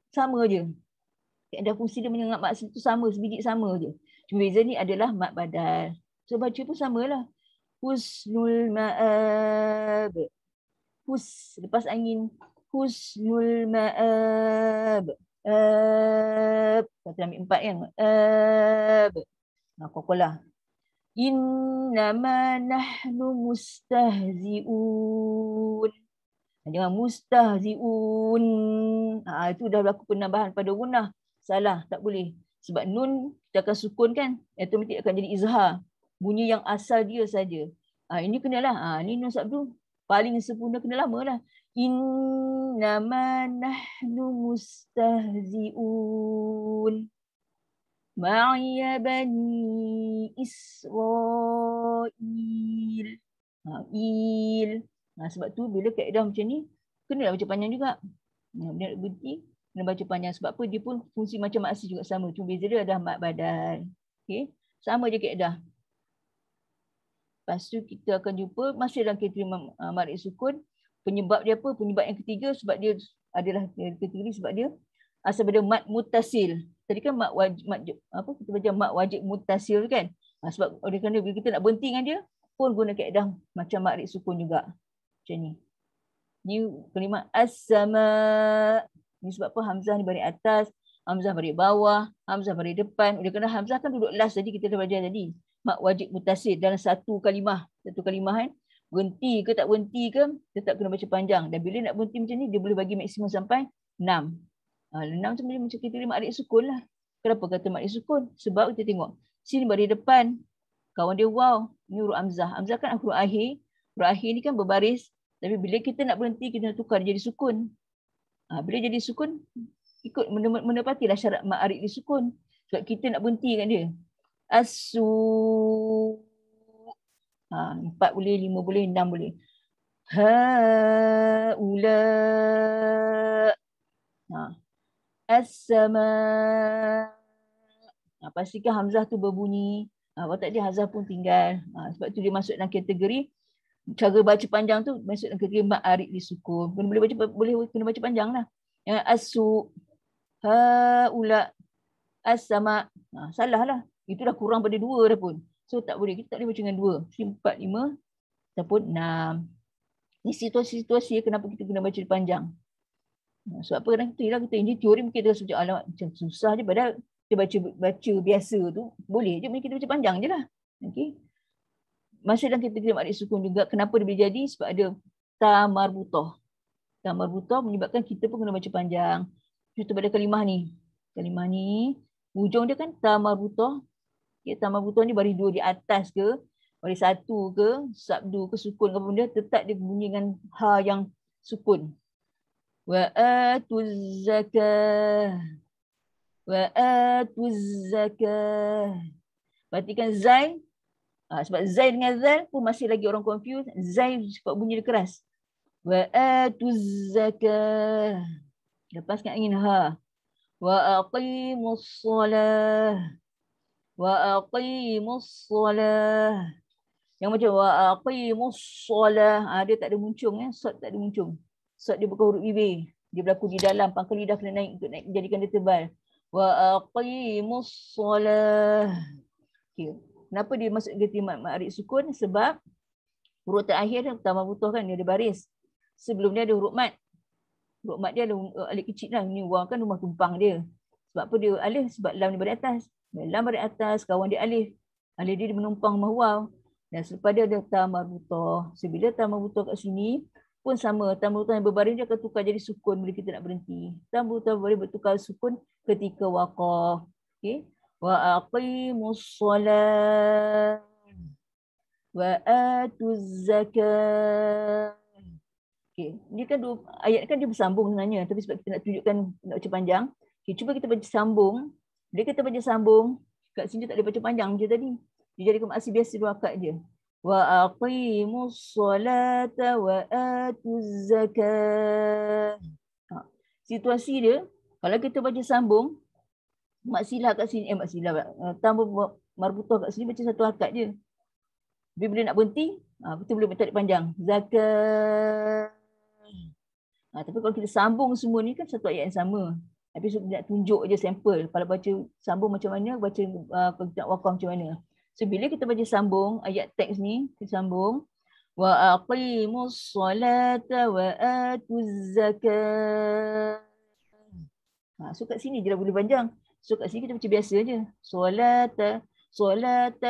A: sama je. Kaedah fungsi dia menyengat mat asli tu sama. Sebiji sama je. Cuma beza ni adalah mat badal. So baca pun samalah. Husnul ma'ab. Hus. Lepas angin. Husnul ma'ab. Kata ambil 4 kan. Kokolah. Innama nahnu mustahzi'un. Jangan mustahzi'un. Itu dah berlaku penambahan pada gunnah. Salah, tak boleh. Sebab nun kita akan sukun kan, automatik akan jadi izhar. Bunyi yang asal dia saja. Ini kenalah. Ini nun sabdu paling sempurna kena lama lah. Innama nahnu mustahzi'un. Ma'iya bani Israel. Il. Sebab tu bila kaedah macam ni, kena baca panjang juga. Dia nak berhenti, kena baca panjang. Sebab apa? Dia pun fungsi macam mak asli juga sama. Cuma beza dia ada mat badan. Okay? Sama je kaedah. Lepas tu kita akan jumpa masih dalam kategori marik sukun. Penyebab dia apa? Penyebab yang ketiga sebab dia adalah kategori sebab dia asal pada mat mutasil. Tadi kan mat wajib, kita baca mat wajib mutasil kan? Sebab oleh kerana bila kita nak berhenti dengan dia pun guna kaedah macam marik sukun juga. Macam ni. Ni kalimat as-sama. Ni sebab apa? Hamzah ni baris atas, hamzah baris bawah, hamzah baris depan. Oleh kerana hamzah kan duduk last tadi kita dah belajar tadi. Mat wajib mutasil dalam satu kalimah. Satu kalimah kan. Berhenti ke tak berhenti ke, tetap kena baca panjang. Dan bila nak berhenti macam ni, dia boleh bagi maksimum sampai 6. 6 macam kita terima marik sukun lah. Kenapa kata marik sukun? Sebab kita tengok. Sini baris depan. Kawan dia waw. Ni huruf hamzah. Hamzah kan huruf akhir. Huruf akhir ni kan berbaris. Tapi bila kita nak berhenti, kita nak tukar jadi sukun. Bila jadi sukun, ikut menepatilah syarat marik disukun. Sebab kita nak berhenti kan dia. As-su. 4 boleh, 5 boleh, 6 boleh. Ha-ula. As-sama. Pastikan hamzah tu berbunyi. Kalau tak dia hamzah pun tinggal. Sebab tu dia masuk dalam kategori cara baca panjang tu masuk dalam kategori marik disukun. Boleh kena baca panjang lah. Yang as-su, ha-ula, as-sama. Salah lah. Itu dah kurang pada 2 dah pun. So tak boleh. Kita tak boleh baca dengan 2. 4, 5 ataupun 6. Ini situasi-situasi kenapa kita kena baca panjang. Sebab apa kadang kita ini teori mungkin kita rasa alamat macam susah je. Padahal kita baca biasa tu boleh je. Kita baca panjang je lah. Okay. Masih dalam kategori marik sukun juga. Kenapa dia boleh jadi? Sebab ada ta marbutah. Ta marbutah menyebabkan kita pun kena baca panjang. Contoh pada kalimah ni. Kalimah ni, hujung dia kan ta marbutah. Ta marbutah ni baris 2 di atas ke, baris 1 ke, sabdu ke, sukun ke benda, tetap dia bunyi dengan ha yang sukun. Wa atuz zakah. Wa atuz zakah. Perhatikan zai. Sebab zai dengan zal pun masih lagi orang confuse. Zai sebab bunyi dia keras. Wa atuz zakah. Lepaskan angin ha. Wa aqimus solah. Wa aqimus solah. Yang macam wa aqimus solah. Dia tak ada muncung. Sod tak ada muncung. Sod dia bukan huruf bibir. Dia berlaku di dalam. Pangkal lidah kena naik untuk jadikan dia tebal. Wa aqimus solah. Okay. Kenapa dia masuk ke marik sukun? Sebab huruf terakhir dia ta marbutah kan. Dia ada baris. Sebelum dia ada huruf mat. Huruf mat dia ada alif kecil lah. Ni waw kan rumah tumpang dia. Sebab apa dia alif? Sebab lam dia baris atas. Lam baris atas, kawan dia alif. Alif dia menumpang rumah waw. Dan selepas dia ada ta marbutah. So, bila ta marbutah kat sini pun sama. Ta marbutah yang berbaris dia akan tukar jadi sukun bila kita nak berhenti. Ta marbutah boleh bertukar sukun ketika waqaf. Okay. Wa aqimus solah. Wa atuz zakah. Okay. Dia kan ayat kan dia bersambung sebenarnya. Tapi sebab kita nak tunjukkan, nak baca panjang. Okay, cuba kita baca sambung. Bila kita baca sambung, kat sini tak ada baca panjang je tadi. Dia jadi masih biasa 2 akad je. Wa aqimus solata wa atuz zakah. Situasi dia, kalau kita baca sambung, maksilah kat sini, tambah marbutah kat sini baca 1 akad je. Bila nak berhenti, kita boleh tarik panjang. Zakah. Tapi kalau kita sambung semua ni kan satu ayat yang sama. Tapi nak tunjuk je sampel. Kalau baca sambung macam mana, baca kalau kita nak waqaf macam mana. So bila kita baca sambung ayat teks ni, kita sambung wa aqimus solata wa atuz zakah. So kat sini je dah boleh panjang. So kat sini kita baca biasa je. Solata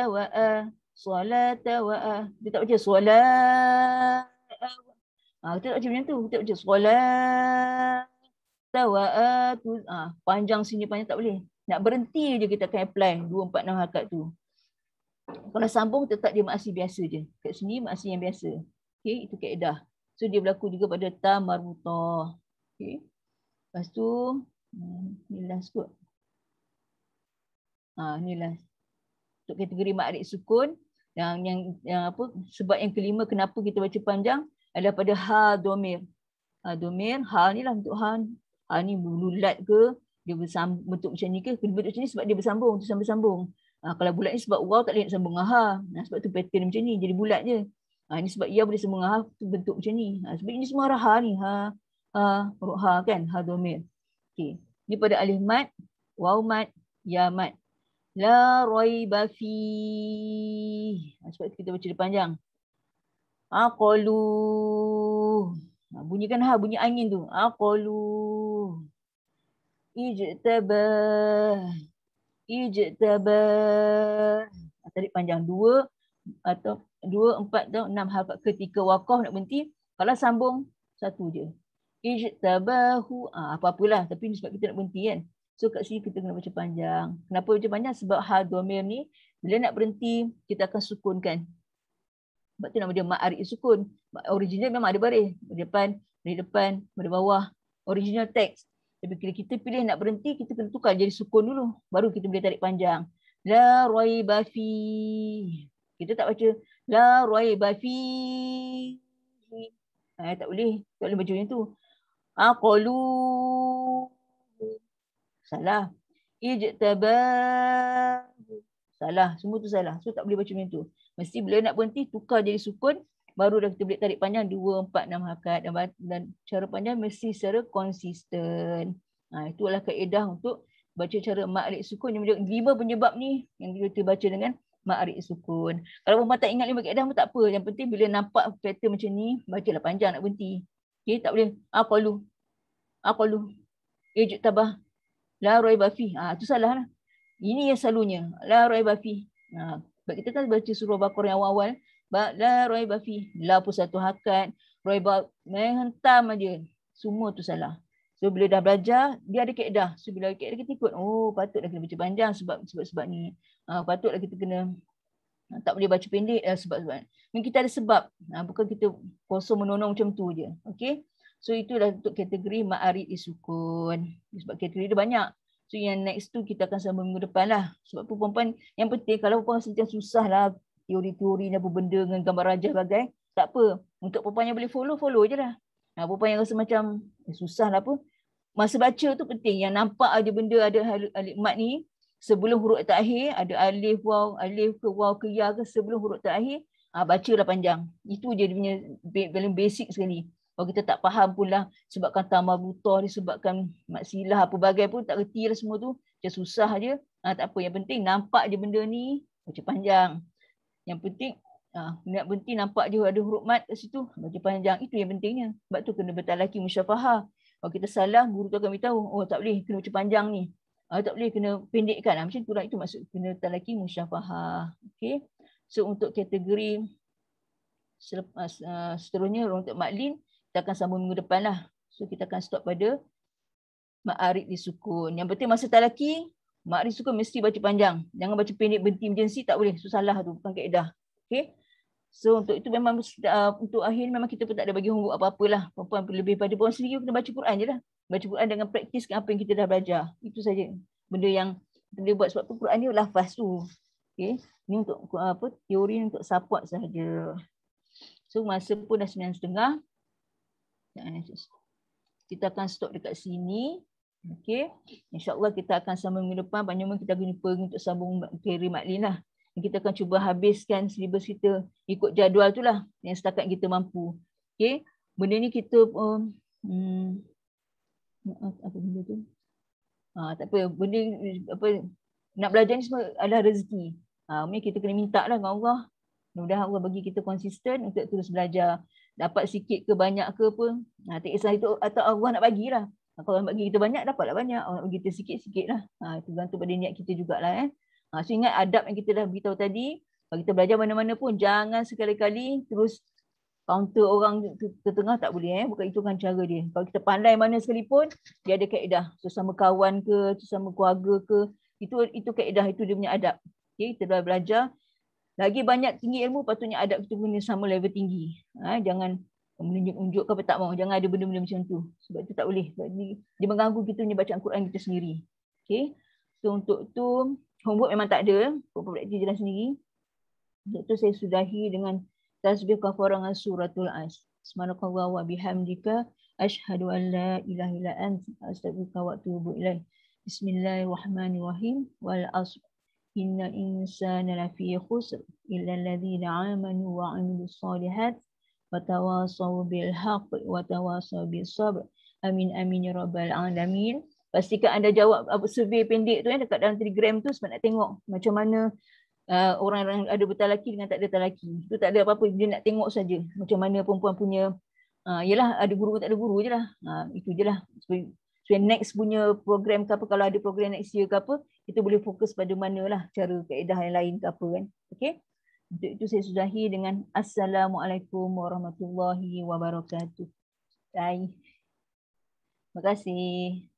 A: wa a, solata wa a. Dia tak baca solat. Kita tak baca macam tu. Kita baca solat tawa'atu. Panjang sini panjang tak boleh. Nak berhenti je kita akan apply 2, 4, 6 harakat tu. Kalau sambung tetap dia maksih biasa je. Kat sini maksih yang biasa. Okey, itu kaedah. So dia berlaku juga pada ta marbutah. Okey. Lepas tu ni last kot. Ni last. Untuk kategori ma'rif sukun yang apa sebab yang kelima kenapa kita baca panjang adalah pada ha domir. Domir, ha ni lah untuk ha. Ha ni bulat ke, dia bentuk macam ni ke? Bentuk macam ni sebab dia bersambung, tu sambung-sambung. Kalau bulat ni sebab waw tak boleh nak sambung dengan ha. Sebab tu pattern macam ni, jadi bulat je. Ni sebab ia boleh sambung dengan ha, tu bentuk macam ni. Sebab ini semua arah ha ni. Huruf ha kan, ha domir. Okey. Ni pada alif mat, waw mat, ya mat. La raiba fi. Sebab kita baca dia panjang. Aqalu. Bunyikan ha, bunyi angin tu. Aqalu. Ijtabah. Tarik panjang 2 atau 2, 4 atau 6 harakat ketika waqaf nak berhenti. Kalau sambung satu je. Ijtabahu. Apa-apalah. Tapi sebab kita nak berhenti kan. So kat sini kita kena baca panjang. Kenapa baca panjang? Sebab ha domir ni bila nak berhenti kita akan sukunkan. Sebab tu nama dia ma'rif sukun. Original memang ada baris. Dari depan, dari bawah. Original teks. Tapi bila kita pilih nak berhenti, kita kena tukar jadi sukun dulu. Baru kita boleh tarik panjang. La raiba fi. Kita tak baca la raiba fi. Tak boleh. Tak boleh baca macam tu. Aqalu. Salah. Ijtabah. Salah. Semua tu salah. So tak boleh baca macam tu. Mesti bila nak berhenti, tukar jadi sukun. Baru dah kita boleh tarik panjang 2, 4, 6 harakat. Dan cara panjang mesti secara konsisten. Itulah kaedah untuk baca cara ma'rif sukun. Yang 5 penyebab ni yang kita baca dengan ma'rif sukun. Kalau perempuan tak ingat 5 kaedah pun tak apa. Yang penting bila nampak pattern macam ni, bacalah panjang nak berhenti. Okay, tak boleh. Aqalu. Ijtabah. La raiba fi. Itu salah lah. Ini yang selalunya. La raiba fi. Sebab kita kan baca surah Baqarah yang awal-awal. La raiba fi. La pun satu harakat. Raiba menghentam aja. Semua tu salah. So bila dah belajar, dia ada kaedah. So bila kaedah kita ikut, patutlah kita baca panjang sebab ni. Patutlah kita kena tak boleh baca pendek sebab. Mungkin kita ada sebab. Bukan kita kosong menonong macam tu je. Okey. So itulah untuk kategori ma'rif sukun. Sebab kategori dia banyak. So yang next tu kita akan sambung minggu depan lah. Sebab tu perempuan yang penting kalau perempuan sentiasa susah lah teori-teori ni apa benda dengan gambar rajah bagai. Tak apa. Untuk perempuan yang boleh follow je lah. Perempuan yang rasa macam susah lah apa. Masa baca tu penting. Yang nampak ada benda ada alif mat ni. Sebelum huruf terakhir ada alif ke waw ke ya ke sebelum huruf terakhir. Bacalah panjang. Itu je dia punya paling basic sekali. Kalau kita tak faham pula sebabkan tamar butoh, disebabkan maksilah apa bagai pun tak reti lah semua tu. Macam susah je. Tak apa. Yang penting nampak je benda ni. Baca panjang. Yang penting nak berhenti nampak je ada huruf mat kat situ. Baca panjang. Itu yang pentingnya. Sebab tu kena bertalaki musyafahah. Kalau kita salah, guru tu akan beritahu. Tak boleh kena baca panjang ni. Tak boleh kena pendekkan. Macam tu lah. Itu maksud kena talaki musyafahah. Okay. So untuk kategori seterusnya untuk maklin. Kita akan sambung minggu depan lah. So kita akan stop pada ma'rif sukun. Yang penting masa talaki, ma'rif sukun mesti baca panjang. Jangan baca pendek berhenti emergency, tak boleh. So salah tu, bukan kaedah. Okay. So untuk itu memang untuk akhir memang kita pun tak ada bagi homework apa-apalah. Perempuan lebih pada perempuan sendiri kena baca Quran je lah. Baca Quran dengan praktiskan apa yang kita dah belajar. Itu saja. Benda yang kita boleh buat sebab tu Quran ni lafaz tu. Okay. Ni untuk teori untuk support sahaja. So masa pun dah 9.30. Kita akan stop dekat sini. Okey. InsyaAllah kita akan sambung minggu depan. Panjang kita akan jumpa untuk sambung teori maklin lah. Kita akan cuba habiskan silibus kita ikut jadual tu lah. Yang setakat kita mampu. Okey. Benda ni kita apa benda tu? Tak apa. Benda nak belajar ni semua adalah rezeki. Mungkin kita kena minta lah dengan Allah. Mudah-mudahan Allah bagi kita konsisten untuk terus belajar. Dapat sikit ke banyak ke apa. Tak kisah itu atau Allah nak bagilah. Kalau Allah bagi kita banyak, dapatlah banyak. Allah bagi kita sikit-sikit lah. Itu gantung pada niat kita jugalah. So ingat adab yang kita dah beritahu tadi. Kalau kita belajar mana-mana pun, jangan sekali-kali terus counter orang tengah tak boleh, bukan itu kan cara dia. Kalau kita pandai mana sekalipun, dia ada kaedah sesama kawan ke, sesama keluarga ke, itu kaedah, itu dia punya adab. Okay, kita dah belajar. Lagi banyak tinggi ilmu, patutnya adab kita kena sama level tinggi. Jangan menunjuk-unjuk ke apa, tak mau. Jangan ada benda-benda macam tu. Sebab itu tak boleh. Sebab dia mengganggu kita punya bacaan Quran kita sendiri. Okay. So untuk tu, homework memang tak ada. Pokok praktis jalan sendiri. Untuk tu saya sudahi dengan tasbih kafarangan suratul As. Subhanakallah wa bihamdika asyhadu an la ilaha illa anta astaghfiruka wa atubu ilaik. Bismillahirrahmanirrahim. Wal asr. Innal insana lafi khusr illa alladhina amanu wa 'amilus solihat wa tawasaw bil haqq wa tawasaw bis sabr. Amin amin ya rabbal alamin. Pastikan anda jawab survey pendek tu dekat dalam Telegram tu sebab nak tengok macam mana orang-orang ada bertalaki dengan tak ada talaki. Itu tak ada apa-apa, dia nak tengok saja macam mana perempuan punya yalah, ada guru tak ada guru je lah. Itu je lah. So next punya program ke apa, kalau ada program next year ke apa, kita boleh fokus pada mana lah cara kaedah yang lain ke apa kan. Okay. Untuk itu saya sudahi dengan Assalamualaikum warahmatullahi wabarakatuh. Bye. Terima kasih.